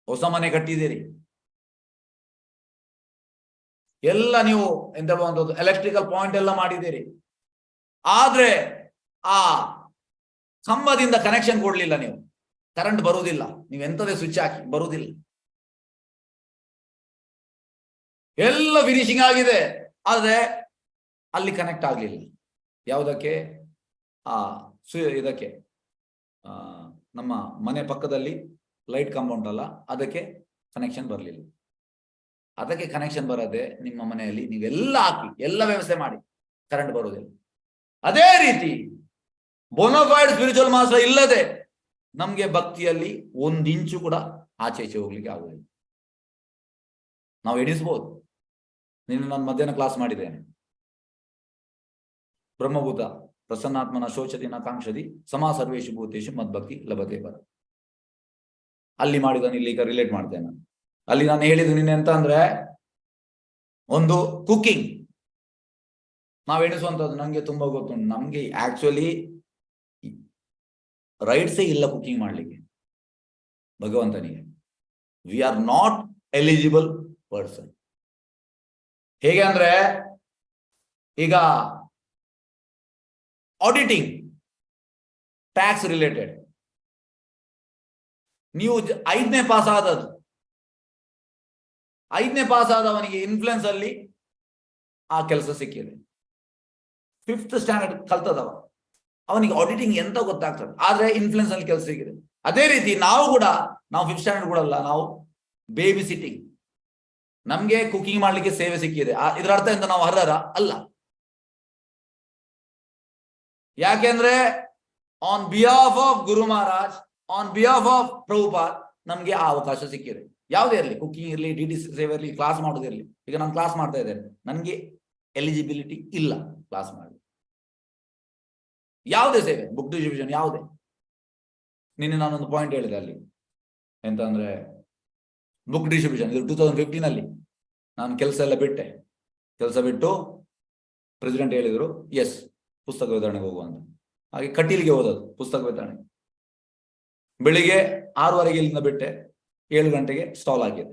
ಹೊಸ ಮನೆ ಕಟ್ಟಿದ್ದೀರಿ, ಎಲ್ಲ ನೀವು ಎಂತ ಹೇಳುವಂಥದ್ದು ಎಲೆಕ್ಟ್ರಿಕಲ್ ಪಾಯಿಂಟ್ ಎಲ್ಲ ಮಾಡಿದ್ದೀರಿ. ಆದ್ರೆ ಆ ಕಂಬದಿಂದ ಕನೆಕ್ಷನ್ ಕೊಡ್ಲಿಲ್ಲ, ನೀವು ಕರೆಂಟ್ ಬರುವುದಿಲ್ಲ, ನೀವು ಎಂತದೇ ಸ್ವಿಚ್ ಹಾಕಿ ಬರುವುದಿಲ್ಲ. ಎಲ್ಲ ಫಿನಿಶಿಂಗ್ ಆಗಿದೆ, ಆದ್ರೆ ಅಲ್ಲಿ ಕನೆಕ್ಟ್ ಆಗ್ಲಿಲ್ಲ. ಯಾವುದಕ್ಕೆ? ಇದಕ್ಕೆ ನಮ್ಮ ಮನೆ ಪಕ್ಕದಲ್ಲಿ ಲೈಟ್ ಕಾಂಪೌಂಡ್ ಅಲ್ಲ, ಅದಕ್ಕೆ ಕನೆಕ್ಷನ್ ಬರಲಿಲ್ಲ. ಅದಕ್ಕೆ ಕನೆಕ್ಷನ್ ಬರದೆ ನಿಮ್ಮ ಮನೆಯಲ್ಲಿ ನೀವೆಲ್ಲ ಹಾಕಿ ಎಲ್ಲ ವ್ಯವಸ್ಥೆ ಮಾಡಿ ಕರೆಂಟ್ ಬರುವುದಿಲ್ಲ. ಅದೇ ರೀತಿ ಬೋನೋಫೈಡ್ ಸ್ಪಿರಿಚುವಲ್ ಮಾಸ್ಟರ್ ಇಲ್ಲದೆ ನಮ್ಗೆ ಭಕ್ತಿಯಲ್ಲಿ 1 ಇಂಚು ಕೂಡ ಆಚೆ ಈಚೆ ಹೋಗ್ಲಿಕ್ಕೆ ಆಗುದಿಲ್ಲ. ನಾವು ಎಣಿಸ್ಬೋದು. ನಾನು ಮಧ್ಯಾಹ್ನ ಕ್ಲಾಸ್ ಮಾಡಿದ್ದೇನೆ. ಬ್ರಹ್ಮಭೂತ ಪ್ರಸನ್ನಾತ್ಮನ ಶೋಚತಿನ ಕಾಂಕ್ಷದಿ ಸಮಾ ಸರ್ವೇಶು ಭೂತೇಶು ಮದ್ಭಕ್ತಿ ಲಭತೆ ಬರ. ಅಲ್ಲಿ ಮಾಡಿದನು ಇಲ್ಲಿ ಈಗ ರಿಲೇಟ್ ಮಾಡ್ತೇನೆ ನಾನು. ಅಲ್ಲಿ ನಾನು ಹೇಳಿದ್ದು ನಿನ್ನೆ ಅಂತ ಅಂದ್ರೆ ಒಂದು ಕುಕಿಂಗ್ ನಾವ್ ಎಣಿಸುವಂತದ್ದು ನಂಗೆ ತುಂಬಾ ಗೊತ್ತುಂಟು. ನಮ್ಗೆ ಆಕ್ಚುಲಿ ರೈಟ್ಸೇ ಇಲ್ಲ ಕುಕಿಂಗ್ ಮಾಡ್ಲಿಕ್ಕೆ ಭಗವಂತನಿಗೆ. We are not eligible person. ಹೇಗೆ ಅಂದ್ರೆ ಈಗ ಆಡಿಟಿಂಗ್ ಟ್ಯಾಕ್ಸ್ ರಿಲೇಟೆಡ್ ನೀವು 5ನೇ ಪಾಸ್ ಆದದ್ದು, 5ನೇ ಪಾಸ್ ಆದವನಿಗೆ ಇನ್ಫ್ಲುಯೆನ್ಸ್ ಅಲ್ಲಿ ಆ ಕೆಲಸ ಸಿಕ್ಕಿದೆ. 5th ಸ್ಟ್ಯಾಂಡರ್ಡ್ ಕಲ್ತದವ, ಅವನಿಗೆ ಆಡಿಟಿಂಗ್ ಎಂತ ಗೊತ್ತಾಗ್ತದೆ, ಆದ್ರೆ ಇನ್ಫ್ಲುಯೆನ್ಸ್ ಅಲ್ಲಿ ಕೆಲಸ ಸಿಕ್ಕಿದೆ. ಅದೇ ರೀತಿ ನಾವು 5th ಸ್ಟ್ಯಾಂಡರ್ಡ್ ಕೂಡ ಅಲ್ಲ, ನಾವು ಬೇಬಿ ಸಿಟ್ಟಿಂಗ್. ನಮ್ಗೆ ಕುಕಿಂಗ್ ಮಾಡ್ಲಿಕ್ಕೆ ಸೇವೆ ಸಿಕ್ಕಿದೆ, ಇದರ ಅರ್ಥ ಎಂತ ನಾವು ಅರ್ಹರ ಅಲ್ಲ. ಯಾಕೆಂದ್ರೆ on behalf of Guru Maharaj, on behalf of Prabhupad ನಮ್ಗೆ ಆ ಅವಕಾಶ ಸಿಕ್ಕಿದೆ. ಯಾವುದೇ ಇರಲಿ, ಕುಕಿಂಗ್ ಇರಲಿ, ಡಿ ಸೇವೆ ಇರಲಿ, ಕ್ಲಾಸ್ ಮಾಡೋದಿರಲಿ. ಈಗ ನಾನು ಕ್ಲಾಸ್ ಮಾಡ್ತಾ ಇದ್ದೇನೆ, ನನಗೆ ಎಲಿಜಿಬಿಲಿಟಿ ಇಲ್ಲ ಕ್ಲಾಸ್ ಮಾಡಿ. ಯಾವುದೇ ಸೇವೆ, ಬುಕ್ ಡಿಸ್ಟ್ರಿಬ್ಯೂಷನ್, ಯಾವುದೇ. ನಿನ್ನೆ ನಾನೊಂದು ಪಾಯಿಂಟ್ ಹೇಳಿದೆ ಅಲ್ಲಿ, ಎಂತ ಅಂದ್ರೆ ಬುಕ್ ಡಿಸ್ಟ್ರಿಬ್ಯೂಷನ್ ಇದು 2015 ಅಲ್ಲಿ ನಾನು ಕೆಲಸ ಎಲ್ಲ ಬಿಟ್ಟೆ. ಕೆಲಸ ಬಿಟ್ಟು ಪ್ರೆಸಿಡೆಂಟ್ ಹೇಳಿದ್ರು ಎಸ್ ಪುಸ್ತಕ ವಿತರಣೆಗೆ ಹೋಗುವಂತ. ಹಾಗೆ ಕಟೀಲ್ಗೆ ಹೋದದ್ದು ಪುಸ್ತಕ ವಿತರಣೆ. ಬೆಳಿಗ್ಗೆ 6:30 ಇಲ್ಲಿಂದ ಬಿಟ್ಟೆ, 7 ಗಂಟೆಗೆ ಸ್ಟಾಲ್ ಆಗಿದೆ.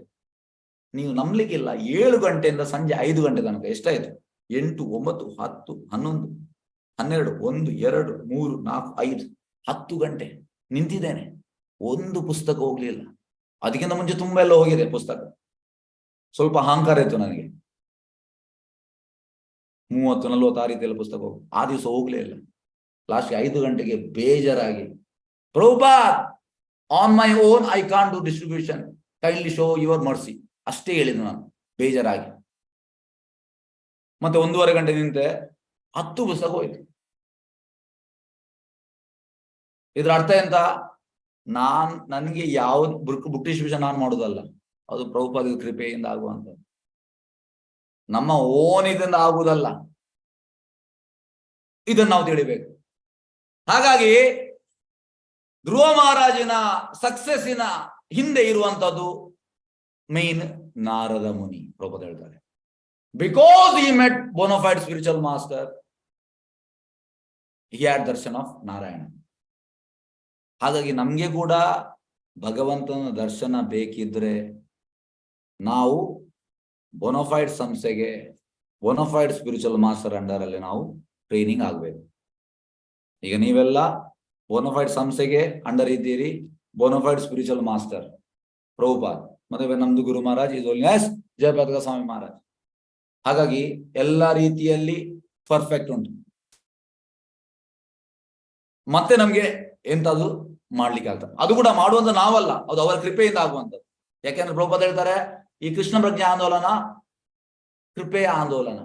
ನೀವು ನಂಬಲಿಕ್ಕಿಲ್ಲ, 7 ಗಂಟೆಯಿಂದ ಸಂಜೆ 5 ಗಂಟೆ ತನಕ ಎಷ್ಟಾಯ್ತು? 8, 9, 10, 11, 12, 1, 2, 3, 4, 5, 10 ಗಂಟೆ ನಿಂತಿದ್ದೇನೆ. ಒಂದು ಪುಸ್ತಕ ಹೋಗ್ಲಿಲ್ಲ. ಅದಕ್ಕಿಂತ ಮುಂಚೆ ತುಂಬಾ ಎಲ್ಲ ಹೋಗಿದೆ ಪುಸ್ತಕ. ಸ್ವಲ್ಪ ಅಹಂಕಾರ ಇತ್ತು ನನಗೆ, 30-40 ಆ ರೀತಿಯಲ್ಲಿ ಪುಸ್ತಕ ಹೋಗಿ. ಆ ದಿವಸ ಹೋಗ್ಲೇ ಇಲ್ಲ. ಲಾಸ್ಟ್ 5 ಗಂಟೆಗೆ ಬೇಜಾರಾಗಿ, Prabhupad on my own I can't do distribution, kindly show your mercy ಅಷ್ಟೇ ಹೇಳಿದ್ದು ನಾನು ಬೇಜಾರಾಗಿ. ಮತ್ತೆ 1:30 ಗಂಟೆ ನಿಂತೆ, 10 ಪುಸ್ತಕ ಹೋಯ್ತು. ಇದ್ರ ಅರ್ಥ ಎಂತ? ನನಗೆ ಯಾವ್ದು ಬುಕ್ ಡಿಸ್ಟ್ರಿಬ್ಯೂಷನ್ ನಾನು ಮಾಡೋದಲ್ಲ, ಅದು ಪ್ರಭುಪಾದ ಕೃಪೆಯಿಂದ ಆಗುವಂತ, ನಮ್ಮ ಓನ್ ಇದರಿಂದ ಆಗುವುದಲ್ಲ. ಇದನ್ನು ನಾವು ತಿಳಿಬೇಕು. ಹಾಗಾಗಿ ಧ್ರುವ ಮಹಾರಾಜನ ಸಕ್ಸಸ್ಸಿನ ಹಿಂದೆ ಇರುವಂತದ್ದು ಮೇನ್ ನಾರದ ಮುನಿ. ಪ್ರಭುಪಾದ ಹೇಳ್ತಾರೆ, because he met bonafide spiritual master, he had darshan of Narayana. ಹಾಗಾಗಿ ನಮ್ಗೆ ಕೂಡ ಭಗವಂತನ ದರ್ಶನ ಬೇಕಿದ್ರೆ ನಾವು ಬೋನಫೈಡ್ ಸಂಸ್ಥೆಗೆ, ಬೋನಫೈಡ್ ಸ್ಪಿರಿಚುವಲ್ ಮಾಸ್ಟರ್ ಅಂಡರ್ ಅಲ್ಲಿ ನಾವು ಟ್ರೈನಿಂಗ್ ಆಗ್ಬೇಕು. ಈಗ ನೀವೆಲ್ಲ ಬೋನಫೈಡ್ ಸಂಸ್ಥೆಗೆ ಅಂಡರ್ ಇದ್ದೀರಿ, ಬೋನಫೈಡ್ ಸ್ಪಿರಿಚುವಲ್ ಮಾಸ್ಟರ್ ಪ್ರಭುಪಾದ್, ಮತ್ತೆ ನಮ್ದು ಗುರು ಮಹಾರಾಜ್ ಇಸ್ ಓನ್ಲಿ ಜಯಪ್ರಕಾಶ ಸ್ವಾಮಿ ಮಹಾರಾಜ್. ಹಾಗಾಗಿ ಎಲ್ಲಾ ರೀತಿಯಲ್ಲಿ ಪರ್ಫೆಕ್ಟ್ ಉಂಟು. ಮತ್ತೆ ನಮ್ಗೆ ಎಂತದು ಮಾಡ್ಲಿಕ್ಕೆ ಆಗ್ತದೆ. ಅದು ಕೂಡ ಮಾಡುವಂತ ನಾವಲ್ಲ, ಅದು ಅವರ ಕೃಪೆಯಿಂದ ಆಗುವಂಥದ್ದು. ಯಾಕೆಂದ್ರೆ ಪ್ರಭುಪಾದ ಹೇಳ್ತಾರೆ, ಈ ಕೃಷ್ಣ ಪ್ರಜ್ಞೆ ಆಂದೋಲನ ಕೃಪೆಯ ಆಂದೋಲನ.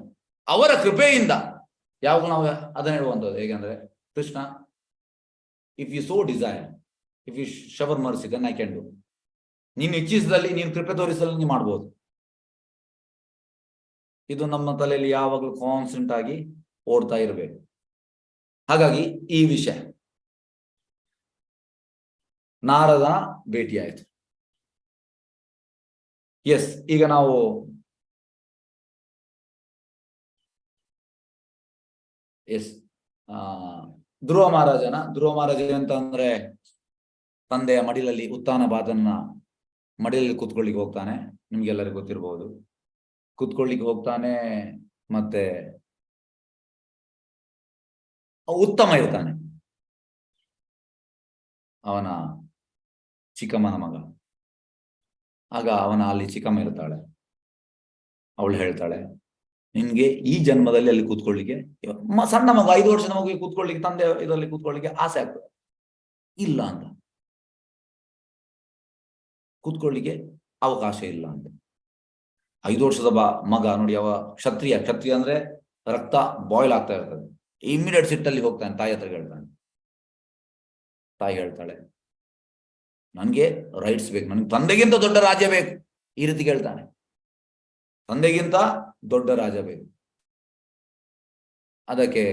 ಅವರ ಕೃಪೆಯಿಂದ ಯಾವಾಗ ನಾವು ಅದನ್ನ ಹೇಳುವಂಥದ್ದು. ಹೇಗೆಂದ್ರೆ Krishna, if you so desire, if you shower mercy then I can do. ನೀನು ಇಚ್ಛಿಸಿದಲ್ಲಿ, ನೀನು ಕೃಪೆ ತೋರಿಸಲು ನೀವು ಮಾಡ್ಬೋದು. ಇದು ನಮ್ಮ ತಲೆಯಲ್ಲಿ ಯಾವಾಗಲೂ ಕಾನ್ಸ್ಟೆಂಟ್ ಆಗಿ ಓಡ್ತಾ ಇರಬೇಕು. ಹಾಗಾಗಿ ಈ ವಿಷಯ ನಾರದ ಭೇಟಿ ಆಯ್ತು. ಎಸ್, ಈಗ ನಾವು ಧ್ರುವ ಮಹಾರಾಜ ಅಂತ ಅಂದ್ರೆ ತಂದೆಯ ಮಡಿಲಲ್ಲಿ ಉತ್ತಾನಪಾದನ ಮಡಿಲಲ್ಲಿ ಕೂತ್ಕೊಳ್ಳಿಕ್ಕೆ ಹೋಗ್ತಾನೆ. ನಿಮ್ಗೆಲ್ಲರಿಗೂ ಗೊತ್ತಿರಬಹುದು. ಕೂತ್ಕೊಳ್ಳಿಕ್ಕೆ ಹೋಗ್ತಾನೆ, ಮತ್ತೆ ಉತ್ತಮ ಇರ್ತಾನೆ, ಅವನ ಚಿಕ್ಕಮ್ಮನ ಮಗ. ಆಗ ಅಲ್ಲಿ ಚಿಕ್ಕಮ್ಮ ಇರ್ತಾಳೆ. ಅವಳು ಹೇಳ್ತಾಳೆ, ನಿನ್ಗೆ ಈ ಜನ್ಮದಲ್ಲಿ ಅಲ್ಲಿ ಕೂತ್ಕೊಳ್ಳಿಕ್ಕೆ, ಸಣ್ಣ ಮಗು 5 ವರ್ಷದ ಮಗುವಿಗೆ ಕೂತ್ಕೊಳ್ಳಿಕ್ಕೆ, ತಂದೆ ಇದರಲ್ಲಿ ಕೂತ್ಕೊಳ್ಳಿಕ್ಕೆ ಆಸೆ ಆಗ್ತದೆ. ಇಲ್ಲ ಅಂತ, ಕೂತ್ಕೊಳ್ಳಿಕ್ಕೆ ಅವಕಾಶ ಇಲ್ಲ ಅಂತ. 5 ವರ್ಷದ ಮಗ ನೋಡಿ, ಅವ ಕ್ಷತ್ರಿಯ ಅಂದ್ರೆ ರಕ್ತ ಬಾಯ್ಲ್ ಆಗ್ತಾ ಇರ್ತದೆ. ಇಮಿಡಿಯೇಟ್ ಸಿಟ್ಟಲ್ಲಿ ಹೋಗ್ತಾನೆ, ತಾಯಿ ಹತ್ರ ಹೇಳ್ತಾನೆ. ತಾಯಿ ಹೇಳ್ತಾಳೆ, ನನ್ಗೆ ರೈಟ್ಸ್ ಬೇಕು, ನನ್ಗೆ ತಂದೆಗಿಂತ ದೊಡ್ಡ ರಾಜ್ಯ ಬೇಕು, ಈ ರೀತಿ ಕೇಳ್ತಾನೆ. ತಂದೆಗಿಂತ ದೊಡ್ಡ ರಾಜ್ಯ ಬೇಕು. ಅದಕ್ಕೆ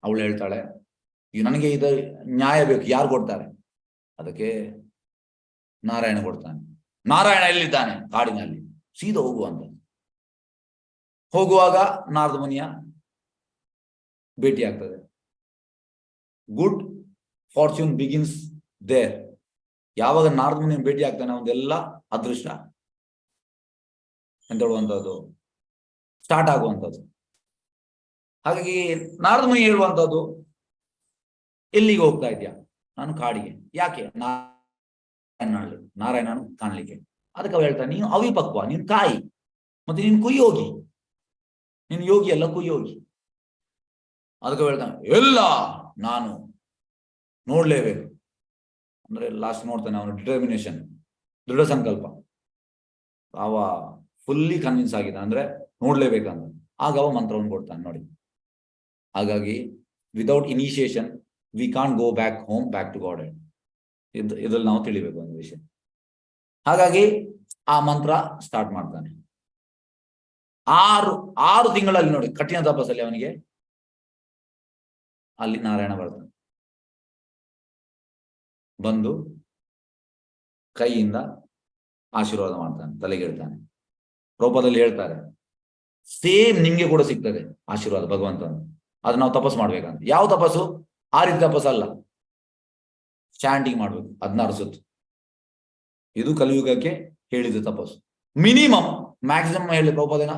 ಅವಳು ಹೇಳ್ತಾಳೆ, ನನಗೆ ಇದು ನ್ಯಾಯ ಬೇಕು, ಯಾರು ಕೊಡ್ತಾರೆ? ಅದಕ್ಕೆ ನಾರಾಯಣ ಕೊಡ್ತಾನೆ. ನಾರಾಯಣ ಎಲ್ಲಿದ್ದಾನೆ? ಕಾಡಿನಲ್ಲಿ. ಸೀದಾ ಹೋಗುವಂತ. ಹೋಗುವಾಗ ನಾರದ ಮುನಿಯ ಭೇಟಿ ಆಗ್ತದೆ. Good fortune begins there. ಯಾವಾಗ ನಾರದ ಮುನಿಯ ಭೇಟಿ ಆಗ್ತಾನೆ ಅವನ್ನೆಲ್ಲ ಅದೃಷ್ಟ ಅಂತ ಹೇಳುವಂಥದ್ದು ಸ್ಟಾರ್ಟ್ ಆಗುವಂಥದ್ದು. ಹಾಗಾಗಿ ನಾರದ ಮುನಿ ಹೇಳುವಂಥದ್ದು, ಎಲ್ಲಿಗೆ ಹೋಗ್ತಾ ಇದೆಯಾ? ನಾನು ಕಾಡಿಗೆ. ಯಾಕೆ? ನಾರಾಯಣನು ಕಾಣ್ಲಿಕ್ಕೆ. ಅದಕ್ಕೆ ಅವ ಹೇಳ್ತಾನೆ, ನೀನು ಅವಿಪಕ್ವ, ನೀನು ಕಾಯಿ, ಮತ್ತೆ ನೀನು ಕುಯ್ಯೋಗಿ, ನೀನು ಯೋಗಿ ಅಲ್ಲ ಕುಯ್ಯೋಗಿ. ಅದಕ್ಕೆ ಹೇಳ್ತಾನೆ, ಎಲ್ಲ ನಾನು ನೋಡ್ಲೇಬೇಕು ಅಂದ್ರೆ ಲಾಸ್ಟ್ ನೋಡ್ತಾನೆ ಅವನು ಡಿಟರ್ಮಿನೇಷನ್, ದೃಢ ಸಂಕಲ್ಪ. ಅವ ಫುಲ್ಲಿ ಕನ್ವಿನ್ಸ್ ಆಗಿದೆ ಅಂದ್ರೆ ನೋಡ್ಲೇಬೇಕಂತ. ಆಗ ಅವ ಮಂತ್ರವನ್ನು ಕೊಡ್ತಾನೆ ನೋಡಿ. ಹಾಗಾಗಿ without initiation we can't go back home, back to God. ಇದ್ರಲ್ಲಿ ನಾವು ತಿಳಿಬೇಕು ಒಂದು ವಿಷಯ. ಹಾಗಾಗಿ ಆ ಮಂತ್ರ ಸ್ಟಾರ್ಟ್ ಮಾಡ್ತಾನೆ. 6 ತಿಂಗಳಲ್ಲಿ ನೋಡಿ ಕಠಿಣ ತಪಸ್ಸಲ್ಲಿ ಅವನಿಗೆ ಅಲ್ಲಿ ನಾರಾಯಣ ಬರ್ತಾನೆ. ಬಂದು ಕೈಯಿಂದ ಆಶೀರ್ವಾದ ಮಾಡ್ತಾನೆ, ತಲೆಗೆ ಹೇಳ್ತಾನೆ. ರೂಪದಲ್ಲಿ ಹೇಳ್ತಾರೆ, ಸೇಮ್ ನಿಮ್ಗೆ ಕೂಡ ಸಿಗ್ತದೆ ಆಶೀರ್ವಾದ ಭಗವಂತನ. ಅದು ನಾವು ತಪಸ್ಸು ಮಾಡ್ಬೇಕಂತ. ಯಾವ ತಪಸ್ಸು? ಆ ರೀತಿ ತಪಸ್ಸಲ್ಲ, ಚಾಂಟಿಂಗ್ ಮಾಡ್ಬೇಕು 16 ಸುತ್ತು. ಇದು ಕಲಿಯುಗಕ್ಕೆ ಹೇಳಿದ ತಪಸ್ಸು. ಮಿನಿಮಮ್, ಮ್ಯಾಕ್ಸಿಮಮ್ ಹೇಳಿ ಪ್ರಭುಪಾದನ